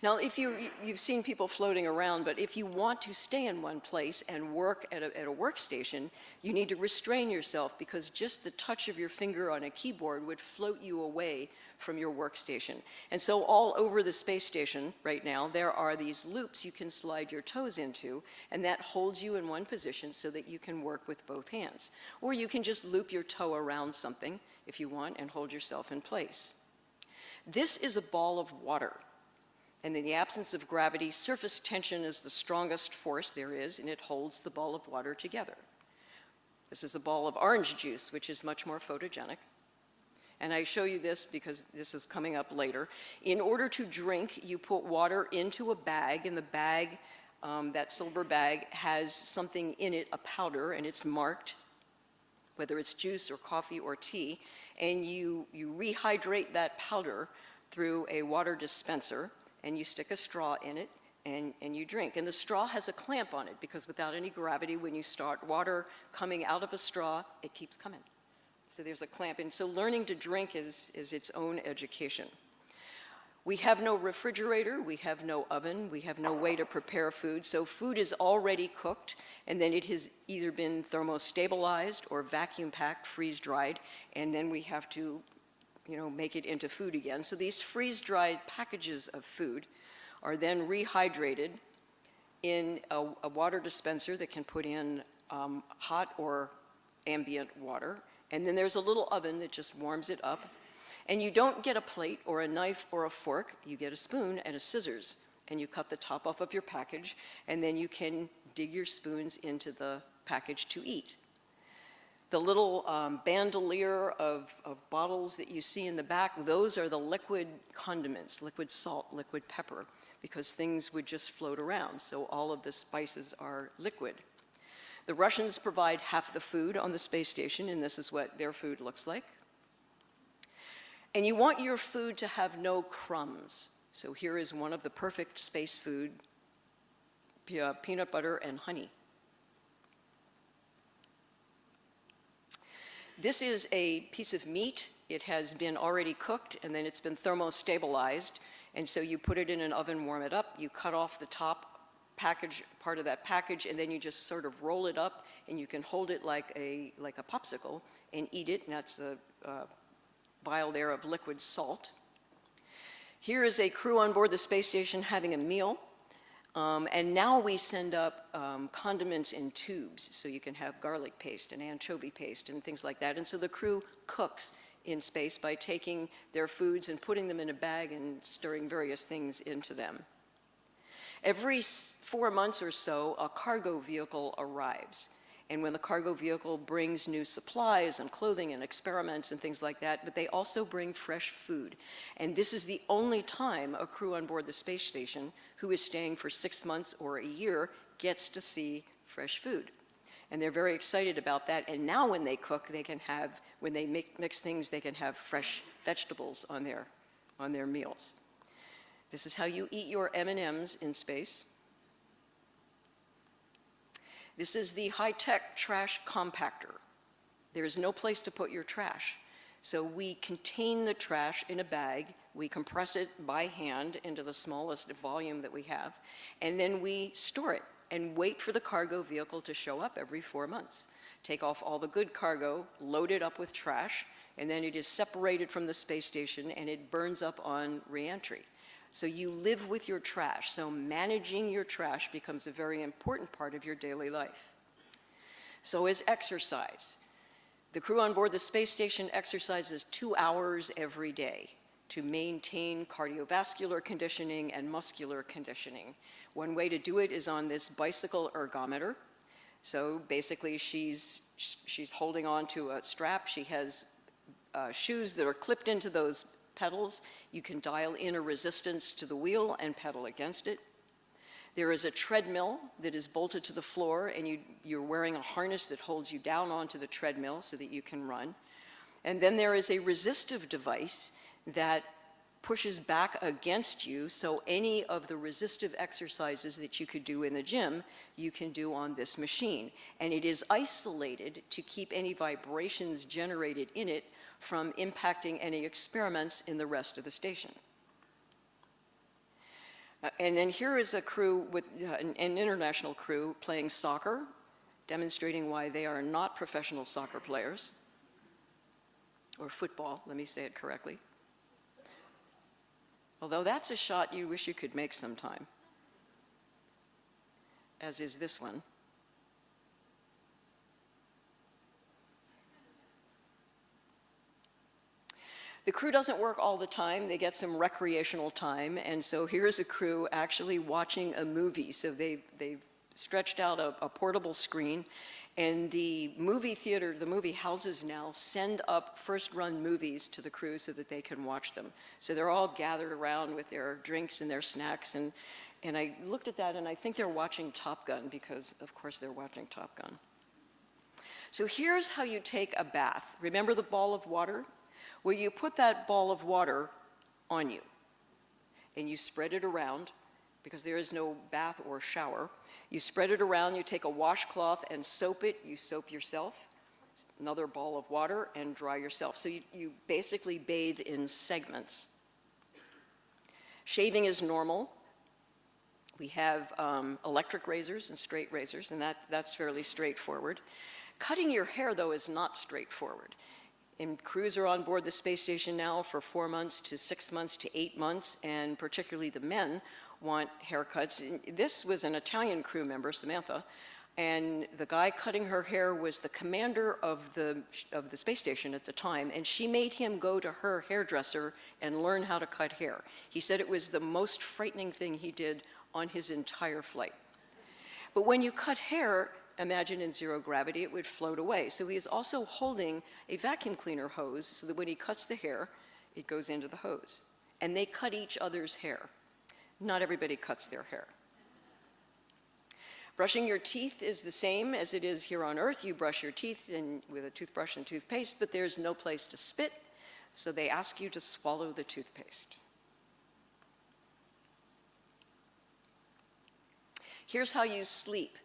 Now, if you've seen people floating around, but if you want to stay in one place and work at a workstation, you need to restrain yourself, because just the touch of your finger on a keyboard would float you away from your workstation. And so all over the space station right now, there are these loops you can slide your toes into, and that holds you in one position so that you can work with both hands. Or you can just loop your toe around something if you want and hold yourself in place. This is a ball of water. And in the absence of gravity, surface tension is the strongest force there is, and it holds the ball of water together. This is a ball of orange juice, which is much more photogenic. And I show you this because this is coming up later. In order to drink, you put water into a bag, and the bag, that silver bag, has something in it, a powder, and it's marked, whether it's juice or coffee or tea, and you rehydrate that powder through a water dispenser, and you stick a straw in it, and you drink. And the straw has a clamp on it, because without any gravity, when you start water coming out of a straw, it keeps coming. So there's a clamp, and so learning to drink is its own education. We have no refrigerator, we have no oven, we have no way to prepare food, so food is already cooked, and then it has either been thermostabilized or vacuum packed, freeze-dried, and then we have to make it into food again. So these freeze-dried packages of food are then rehydrated in a water dispenser that can put in hot or ambient water. And then there's a little oven that just warms it up. And you don't get a plate or a knife or a fork. You get a spoon and a scissors. And you cut the top off of your package. And then you can dig your spoons into the package to eat. The little bandolier of bottles that you see in the back, those are the liquid condiments, liquid salt, liquid pepper, because things would just float around. So all of the spices are liquid. The Russians provide half the food on the space station, and this is what their food looks like. And you want your food to have no crumbs. So here is one of the perfect space food, peanut butter and honey. This is a piece of meat. It has been already cooked, and then it's been thermostabilized. And so you put it in an oven, warm it up, you cut off the top package, part of that package, and then you just sort of roll it up, and you can hold it like a popsicle and eat it, and that's the vial there of liquid salt. Here is a crew on board the space station having a meal, and now we send up condiments in tubes, so you can have garlic paste and anchovy paste and things like that, and so the crew cooks in space by taking their foods and putting them in a bag and stirring various things into them. Every 4 months or so, a cargo vehicle arrives. And when the cargo vehicle brings new supplies and clothing and experiments and things like that, but they also bring fresh food. And this is the only time a crew on board the space station who is staying for 6 months or a year gets to see fresh food. And they're very excited about that. And now when they cook, they can have, when they mix things, they can have fresh vegetables on their meals. This is how you eat your M&Ms in space. This is the high-tech trash compactor. There is no place to put your trash. So we contain the trash in a bag, we compress it by hand into the smallest volume that we have, and then we store it and wait for the cargo vehicle to show up every 4 months. Take off all the good cargo, load it up with trash, and then it is separated from the space station and it burns up on re-entry. So you live with your trash, so managing your trash becomes a very important part of your daily life. So is exercise. The crew on board the space station exercises 2 hours every day to maintain cardiovascular conditioning and muscular conditioning. One way to do it is on this bicycle ergometer. So basically she's holding on to a strap. She has shoes that are clipped into those pedals. You can dial in a resistance to the wheel and pedal against it. There is a treadmill that is bolted to the floor, and you're wearing a harness that holds you down onto the treadmill so that you can run. And then there is a resistive device that pushes back against you, so any of the resistive exercises that you could do in the gym, you can do on this machine. And it is isolated to keep any vibrations generated in it from impacting any experiments in the rest of the station. And then here is a crew, with an international crew, playing soccer, demonstrating why they are not professional soccer players, or football, let me say it correctly. Although that's a shot you wish you could make sometime, as is this one. The crew doesn't work all the time. They get some recreational time. And so here's a crew actually watching a movie. So they've stretched out a portable screen. And the movie theater, the movie houses now send up first-run movies to the crew so that they can watch them. So they're all gathered around with their drinks and their snacks. And I looked at that, and I think they're watching Top Gun because, of course, they're watching Top Gun. So here's how you take a bath. Remember the ball of water? Well, you put that ball of water on you, and you spread it around, because there is no bath or shower. You spread it around, you take a washcloth and soap it, you soap yourself, another ball of water, and dry yourself. So you basically bathe in segments. Shaving is normal. We have electric razors and straight razors, and that's fairly straightforward. Cutting your hair, though, is not straightforward. And crews are on board the space station now for 4 months to 6 months to 8 months, and particularly the men want haircuts. This was an Italian crew member, Samantha, and the guy cutting her hair was the commander of the space station at the time, and she made him go to her hairdresser and learn how to cut hair. He said it was the most frightening thing he did on his entire flight. But when you cut hair, imagine in zero gravity, it would float away. So he is also holding a vacuum cleaner hose so that when he cuts the hair, it goes into the hose. And they cut each other's hair. Not everybody cuts their hair. Brushing your teeth is the same as it is here on Earth. You brush your teeth with a toothbrush and toothpaste, but there's no place to spit, so they ask you to swallow the toothpaste. Here's how you sleep.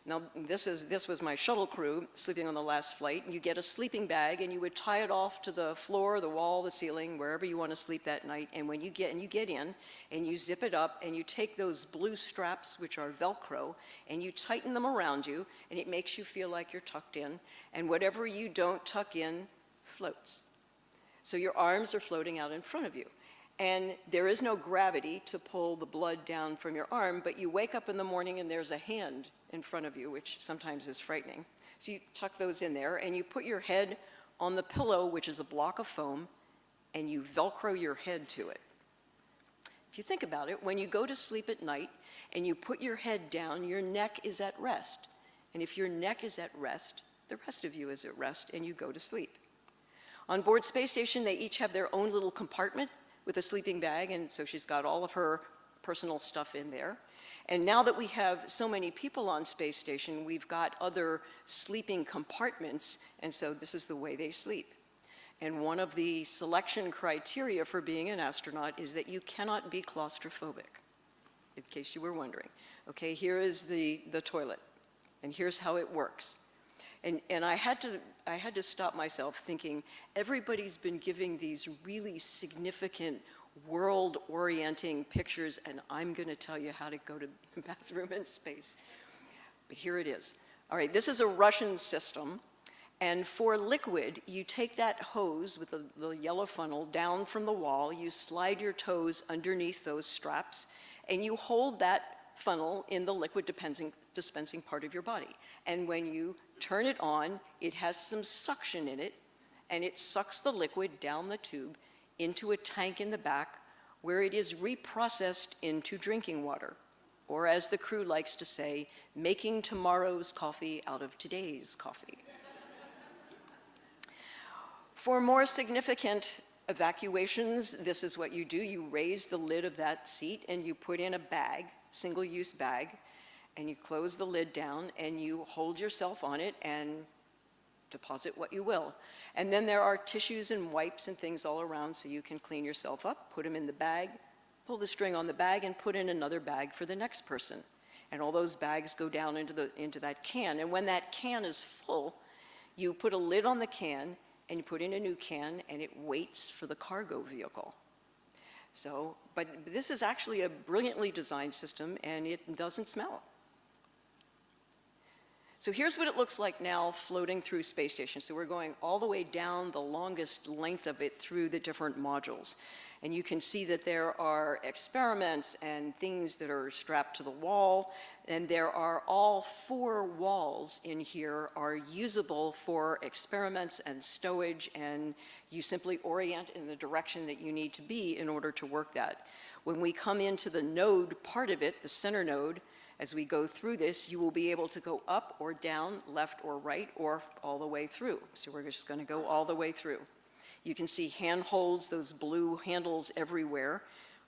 Now, this was my shuttle crew sleeping on the last flight. You get a sleeping bag, and you would tie it off to the floor, the wall, the ceiling, wherever you want to sleep that night. And when you get in, and you zip it up, and you take those blue straps, which are Velcro, and you tighten them around you, and it makes you feel like you're tucked in. And whatever you don't tuck in floats. So your arms are floating out in front of you. And there is no gravity to pull the blood down from your arm, but you wake up in the morning and there's a hand in front of you, which sometimes is frightening. So you tuck those in there, and you put your head on the pillow, which is a block of foam, and you Velcro your head to it. If you think about it, when you go to sleep at night and you put your head down, your neck is at rest. And if your neck is at rest, the rest of you is at rest, and you go to sleep. On board Space Station, they each have their own little compartment with a sleeping bag, and so she's got all of her personal stuff in there. And now that we have so many people on Space Station, we've got other sleeping compartments, and so this is the way they sleep. And one of the selection criteria for being an astronaut is that you cannot be claustrophobic, in case you were wondering. Okay, here is the toilet, and here's how it works. And I had to stop myself thinking, everybody's been giving these really significant world-orienting pictures, and I'm going to tell you how to go to the bathroom in space. But here it is. All right, this is a Russian system, and for liquid, you take that hose with the yellow funnel down from the wall, you slide your toes underneath those straps, and you hold that funnel in the liquid dispensing part of your body. And when you turn it on, it has some suction in it, and it sucks the liquid down the tube into a tank in the back where it is reprocessed into drinking water, or as the crew likes to say, making tomorrow's coffee out of today's coffee. For more significant evacuations, this is what you do. You raise the lid of that seat and you put in a bag, single-use bag, and you close the lid down and you hold yourself on it and deposit what you will. And then there are tissues and wipes and things all around so you can clean yourself up, put them in the bag, pull the string on the bag, and put in another bag for the next person. And all those bags go down into that can. And when that can is full, you put a lid on the can and you put in a new can, and it waits for the cargo vehicle. So, but this is actually a brilliantly designed system, and it doesn't smell. So here's what it looks like now floating through Space Station. So we're going all the way down the longest length of it through the different modules. And you can see that there are experiments and things that are strapped to the wall. And there are all 4 walls in here are usable for experiments and stowage. And you simply orient in the direction that you need to be in order to work that. When we come into the node part of it, the center node, as we go through this, you will be able to go up or down, left or right, or all the way through. So we're just going to go all the way through. You can see handholds, those blue handles everywhere.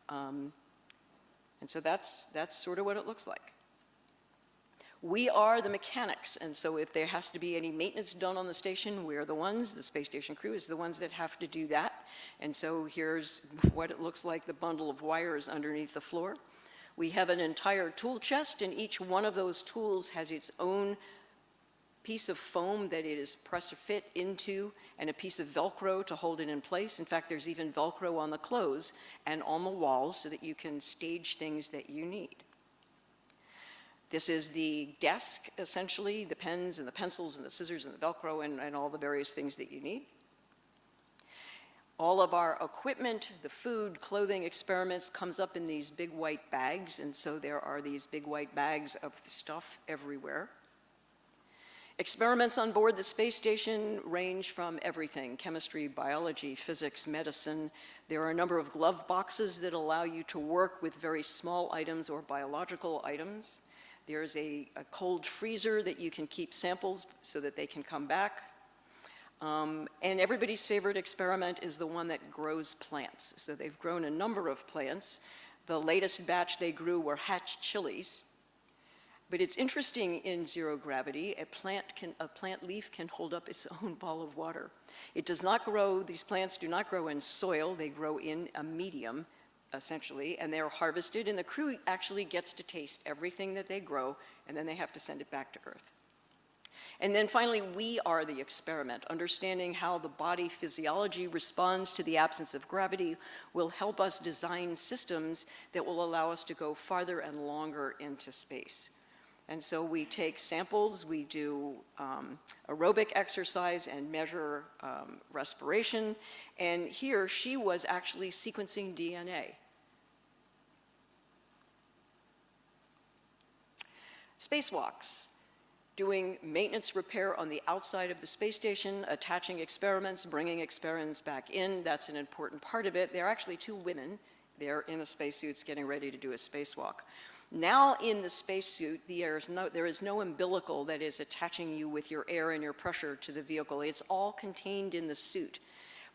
And so that's sort of what it looks like. We are the mechanics, and so if there has to be any maintenance done on the station, we're the ones, the space station crew is the ones that have to do that. And so here's what it looks like, the bundle of wires underneath the floor. We have an entire tool chest, and each one of those tools has its own piece of foam that it is press-fit into, and a piece of Velcro to hold it in place. In fact, there's even Velcro on the clothes and on the walls so that you can stage things that you need. This is the desk, essentially, the pens and the pencils and the scissors and the Velcro and all the various things that you need. All of our equipment, the food, clothing, experiments comes up in these big white bags, and so there are these big white bags of stuff everywhere. Experiments on board the space station range from everything: chemistry, biology, physics, medicine. There are a number of glove boxes that allow you to work with very small items or biological items. There's a cold freezer that you can keep samples so that they can come back. And everybody's favorite experiment is the one that grows plants. So they've grown a number of plants. The latest batch they grew were hatch chilies. But it's interesting in zero gravity, a plant leaf can hold up its own ball of water. It does not grow, these plants do not grow in soil, they grow in a medium, essentially, and they're harvested, and the crew actually gets to taste everything that they grow, and then they have to send it back to Earth. And then finally, we are the experiment. Understanding how the body physiology responds to the absence of gravity will help us design systems that will allow us to go farther and longer into space. And so we take samples, we do aerobic exercise and measure respiration. And here, she was actually sequencing DNA. Spacewalks. Doing maintenance repair on the outside of the space station, attaching experiments, bringing experiments back in. That's an important part of it. There are actually two women. They're in the spacesuits getting ready to do a spacewalk. Now in the spacesuit, there is no umbilical that is attaching you with your air and your pressure to the vehicle. It's all contained in the suit.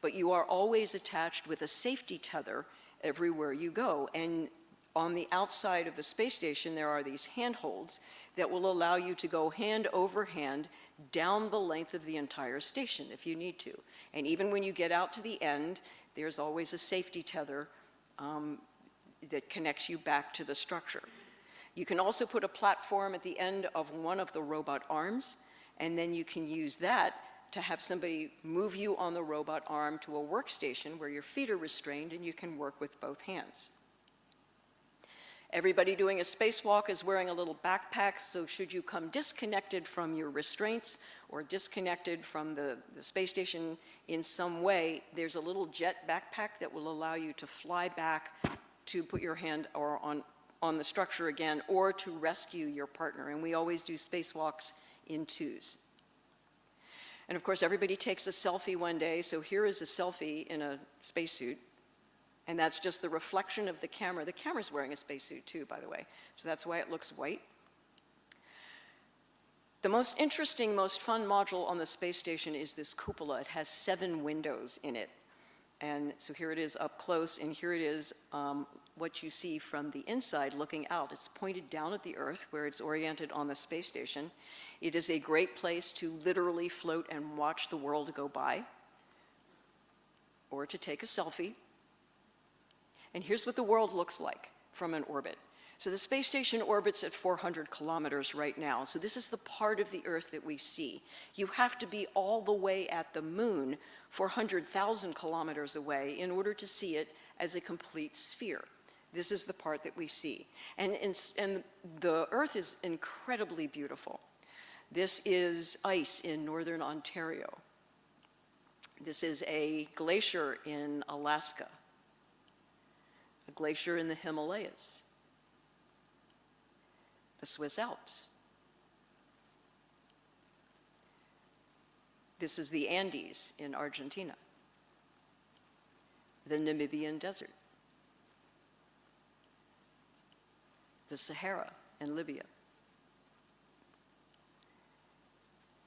But you are always attached with a safety tether everywhere you go. And on the outside of the space station, there are these handholds that will allow you to go hand over hand down the length of the entire station if you need to. And even when you get out to the end, there's always a safety tether that connects you back to the structure. You can also put a platform at the end of one of the robot arms, and then you can use that to have somebody move you on the robot arm to a workstation where your feet are restrained and you can work with both hands. Everybody doing a spacewalk is wearing a little backpack, so should you come disconnected from your restraints or disconnected from the space station in some way, there's a little jet backpack that will allow you to fly back to put your hand on the structure again or to rescue your partner. And we always do spacewalks in twos. And of course, everybody takes a selfie one day, so here is a selfie in a spacesuit. And that's just the reflection of the camera. The camera's wearing a spacesuit too, by the way, so that's why it looks white. The most interesting, most fun module on the space station is this cupola. It has 7 windows in it. And so here it is up close, and here it is what you see from the inside looking out. It's pointed down at the Earth, where it's oriented on the space station. It is a great place to literally float and watch the world go by, or to take a selfie. And here's what the world looks like from an orbit. So the space station orbits at 400 kilometers right now. So this is the part of the Earth that we see. You have to be all the way at the moon 400,000 kilometers away in order to see it as a complete sphere. This is the part that we see. And the Earth is incredibly beautiful. This is ice in northern Ontario. This is a glacier in Alaska. A glacier in the Himalayas, the Swiss Alps. This is the Andes in Argentina, the Namibian desert, the Sahara in Libya,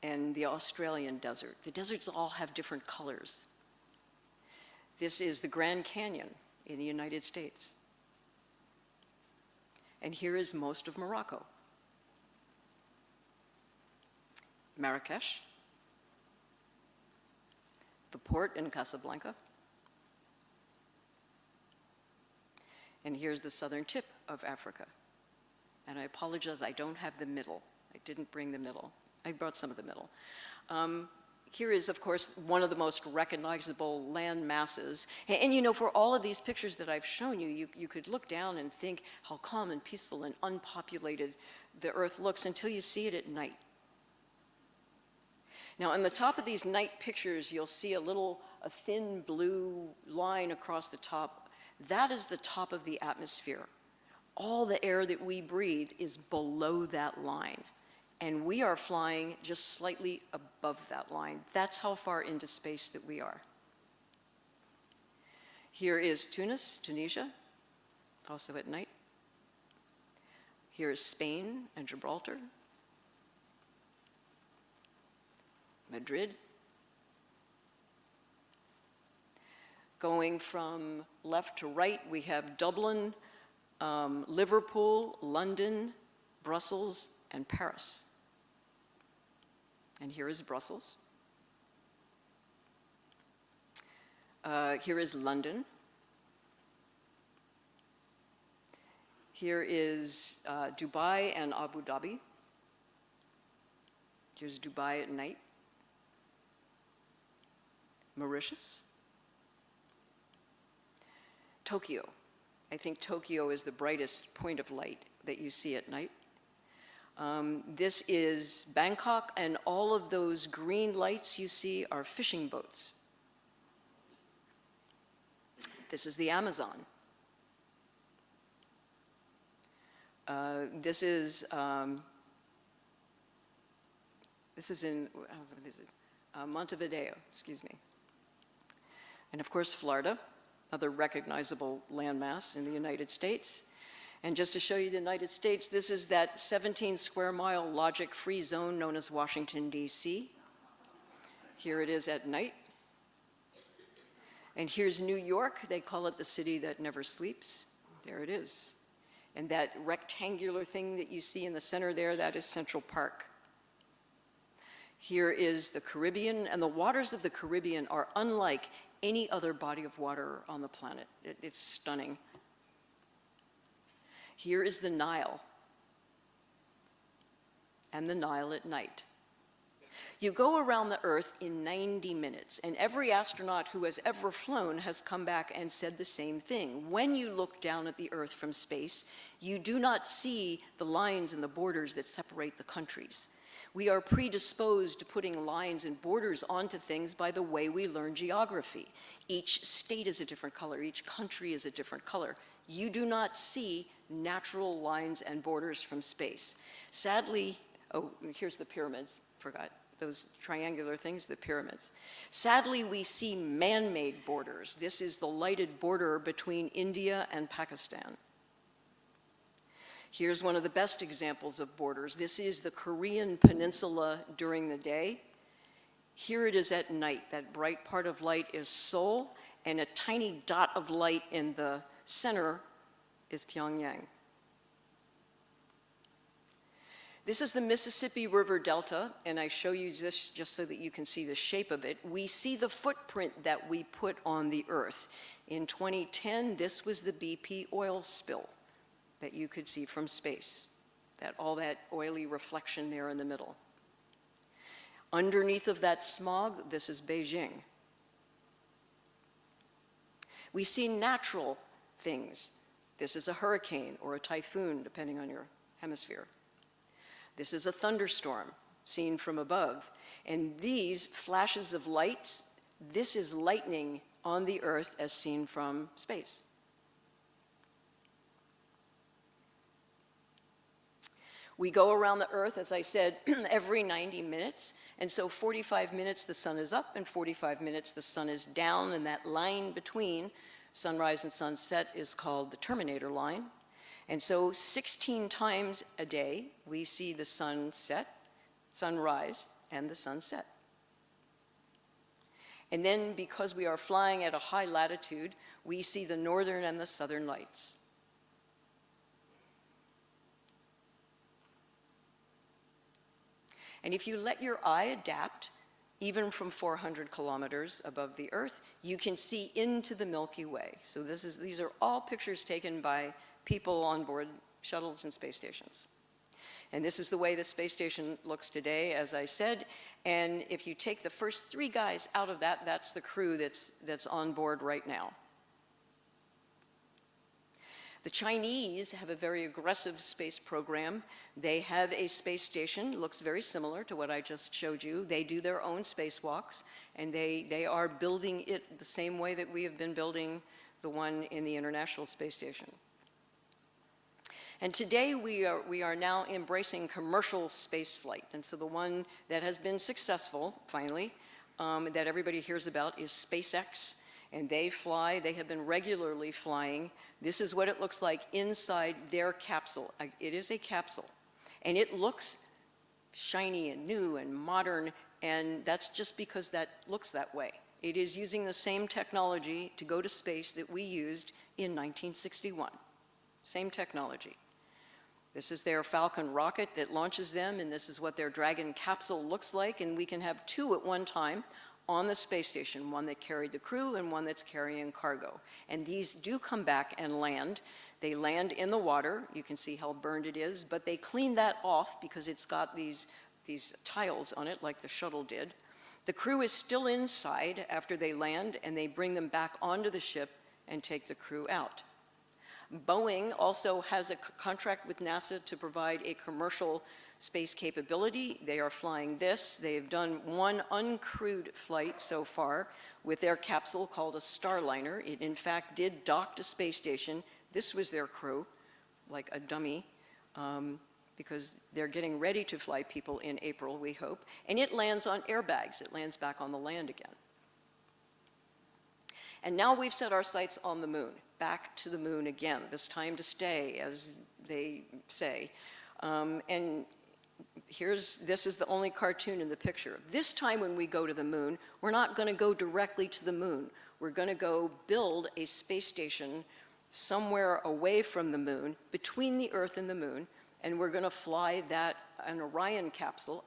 and the Australian desert. The deserts all have different colors. This is the Grand Canyon in the United States. And here is most of Morocco. Marrakesh, the port in Casablanca, and here's the southern tip of Africa. And I apologize, I don't have the middle. I didn't bring the middle. I brought some of the middle. Here is, of course, one of the most recognizable land masses. And you know, for all of these pictures that I've shown you, you could look down and think how calm and peaceful and unpopulated the Earth looks until you see it at night. Now, on the top of these night pictures, you'll see a thin blue line across the top. That is the top of the atmosphere. All the air that we breathe is below that line. And we are flying just slightly above that line. That's how far into space that we are. Here is Tunis, Tunisia, also at night. Here is Spain and Gibraltar. Madrid. Going from left to right, we have Dublin, Liverpool, London, Brussels, and Paris. And here is Brussels. Here is London. Here is Dubai and Abu Dhabi. Here's Dubai at night. Mauritius. Tokyo. I think Tokyo is the brightest point of light that you see at night. This is Bangkok, and all of those green lights you see are fishing boats. This is the Amazon. This is in what is it? Montevideo, excuse me. And of course, Florida, another recognizable landmass in the United States. And just to show you the United States, this is that 17 square mile logic-free zone known as Washington, D.C. Here it is at night. And here's New York. They call it the city that never sleeps. There it is. And that rectangular thing that you see in the center there, that is Central Park. Here is the Caribbean, and the waters of the Caribbean are unlike any other body of water on the planet. It's stunning. Here is the Nile, and the Nile at night. You go around the Earth in 90 minutes, and every astronaut who has ever flown has come back and said the same thing. When you look down at the Earth from space, you do not see the lines and the borders that separate the countries. We are predisposed to putting lines and borders onto things by the way we learn geography. Each state is a different color, each country is a different color. You do not see natural lines and borders from space. Sadly, oh, here's the pyramids, forgot. Those triangular things, the pyramids. Sadly, we see man-made borders. This is the lighted border between India and Pakistan. Here's one of the best examples of borders. This is the Korean peninsula during the day. Here it is at night. That bright part of light is Seoul, and a tiny dot of light in the center is Pyongyang. This is the Mississippi River Delta, and I show you this just so that you can see the shape of it. We see the footprint that we put on the Earth. In 2010, this was the BP oil spill that you could see from space, all that oily reflection there in the middle. Underneath of that smog, this is Beijing. We see natural things. This is a hurricane or a typhoon, depending on your hemisphere. This is a thunderstorm seen from above. And these flashes of lights, this is lightning on the Earth as seen from space. We go around the Earth, as I said, every 90 minutes. And so 45 minutes the sun is up and 45 minutes the sun is down. And that line between sunrise and sunset is called the terminator line. And so 16 times a day, we see the sun set, sunrise, and the sunset. And then because we are flying at a high latitude, we see the northern and the southern lights. And if you let your eye adapt, even from 400 kilometers above the Earth, you can see into the Milky Way. So these are all pictures taken by people on board shuttles and space stations. And this is the way the space station looks today, as I said. And if you take the first 3 guys out of that, that's the crew that's on board right now. The Chinese have a very aggressive space program. They have a space station, looks very similar to what I just showed you. They do their own spacewalks, and they are building it the same way that we have been building the one in the International Space Station. And today we are now embracing commercial space flight. And so the one that has been successful, finally, that everybody hears about is SpaceX. And they have been regularly flying. This is what it looks like inside their capsule. It is a capsule. And it looks shiny and new and modern, and that's just because that looks that way. It is using the same technology to go to space that we used in 1961. Same technology. This is their Falcon rocket that launches them, and this is what their Dragon capsule looks like, and we can have 2 at one time on the space station, one that carried the crew and one that's carrying cargo. And these do come back and land. They land in the water. You can see how burned it is, but they clean that off because it's got these tiles on it like the shuttle did. The crew is still inside after they land, and they bring them back onto the ship and take the crew out. Boeing also has a contract with NASA to provide a commercial space capability. They are flying this. They've done one uncrewed flight so far with their capsule called a Starliner. It in fact did dock to space station. This was their crew, like a dummy, because they're getting ready to fly people in April, we hope. And it lands on airbags. It lands back on the land again. And now we've set our sights on the moon, back to the moon again, this time to stay, as they say. And this is the only cartoon in the picture. This time when we go to the moon, we're not going to go directly to the moon. We're going to go build a space station somewhere away from the moon, between the Earth and the moon, and we're going to fly an Orion capsule,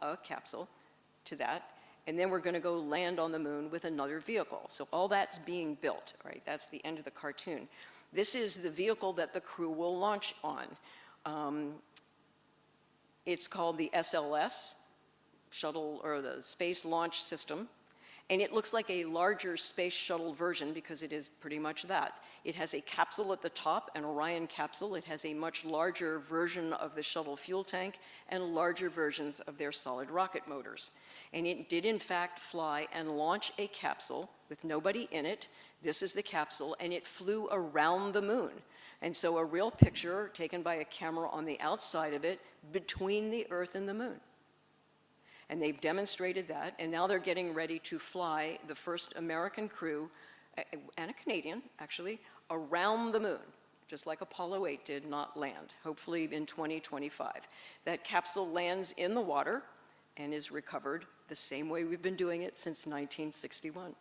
to that, and then we're going to go land on the moon with another vehicle. So all that's being built, right? That's the end of the cartoon. This is the vehicle that the crew will launch on. It's called the SLS, shuttle, or the Space Launch System, and it looks like a larger space shuttle version because it is pretty much that. It has a capsule at the top, an Orion capsule. It has a much larger version of the shuttle fuel tank and larger versions of their solid rocket motors. And it did in fact fly and launch a capsule with nobody in it. This is the capsule, and it flew around the moon. And so a real picture taken by a camera on the outside of it between the Earth and the moon. And they've demonstrated that, and now they're getting ready to fly the first American crew, and a Canadian, actually, around the moon, just like Apollo 8 did, not land, hopefully in 2025. That capsule lands in the water and is recovered the same way we've been doing it since 1961.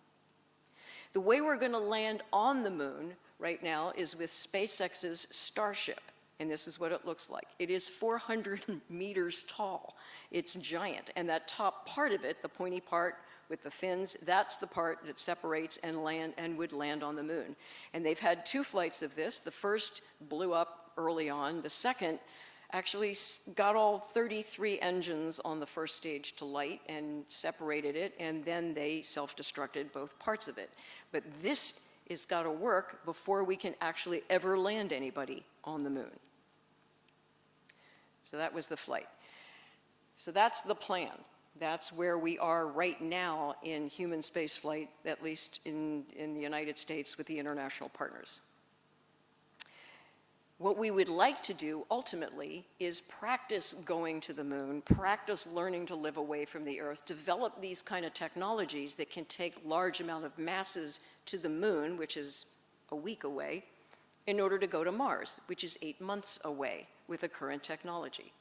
The way we're going to land on the moon right now is with SpaceX's Starship. And this is what it looks like. It is 400 meters tall. It's giant. And that top part of it, the pointy part with the fins, that's the part that separates and would land on the moon. And they've had 2 flights of this. The first blew up early on. The second actually got all 33 engines on the first stage to light and separated it, and then they self-destructed both parts of it. But this has got to work before we can actually ever land anybody on the moon. So that was the flight. So that's the plan. That's where we are right now in human spaceflight, at least in the United States with the international partners. What we would like to do ultimately is practice going to the moon, practice learning to live away from the Earth, develop these kind of technologies that can take large amount of masses to the moon, which is a week away, in order to go to Mars, which is 8 months away with the current technology.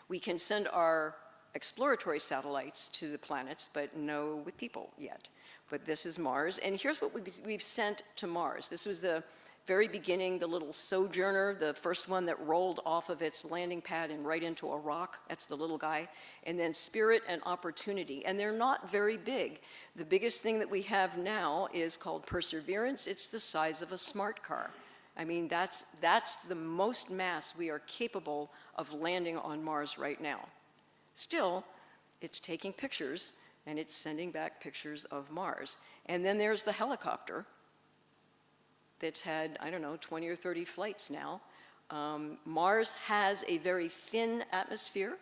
We can send our exploratory satellites to the planets, but no with people yet. But this is Mars, and here's what we've sent to Mars. This was the very beginning, the little Sojourner, the first one that rolled off of its landing pad and right into a rock. That's the little guy. And then Spirit and Opportunity. And they're not very big. The biggest thing that we have now is called Perseverance. It's the size of a smart car. I mean, that's the most mass we are capable of landing on Mars right now. Still, it's taking pictures, and it's sending back pictures of Mars. And then there's the helicopter that's had, I don't know, 20 or 30 flights now. Mars has a very thin atmosphere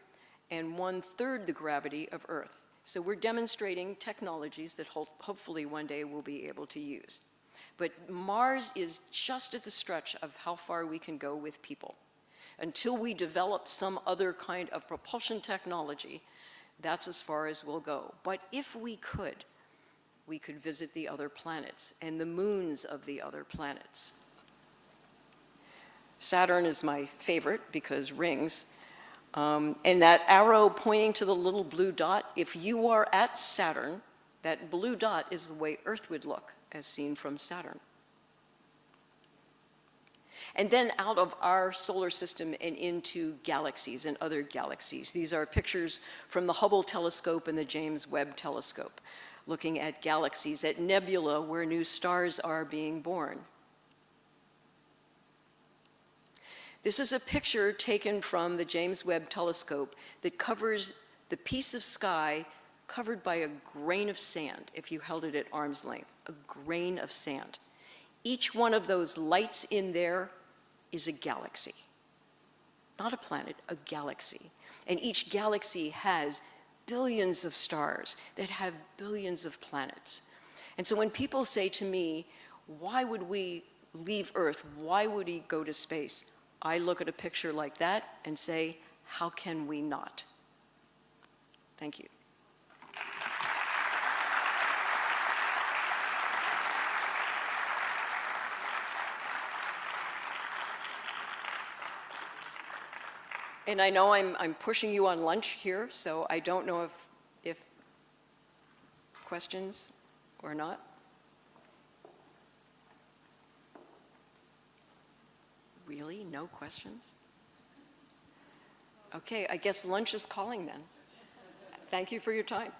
and 1/3 the gravity of Earth. So we're demonstrating technologies that hopefully one day we'll be able to use. But Mars is just at the stretch of how far we can go with people. Until we develop some other kind of propulsion technology, that's as far as we'll go. But if we could visit the other planets and the moons of the other planets. Saturn is my favorite because rings. And that arrow pointing to the little blue dot, if you are at Saturn, that blue dot is the way Earth would look as seen from Saturn. And then out of our solar system and into galaxies and other galaxies. These are pictures from the Hubble telescope and the James Webb telescope. looking at galaxies, at nebula where new stars are being born. This is a picture taken from the James Webb Telescope that covers the piece of sky covered by a grain of sand, if you held it at arm's length, a grain of sand. Each one of those lights in there is a galaxy. Not a planet, a galaxy. And each galaxy has billions of stars that have billions of planets. And so when people say to me, why would we leave Earth? Why would we go to space? I look at a picture like that and say, how can we not? Thank you. And I know I'm pushing you on lunch here, so I don't know if questions or not. Really? No questions? Okay, I guess lunch is calling then. Thank you for your time.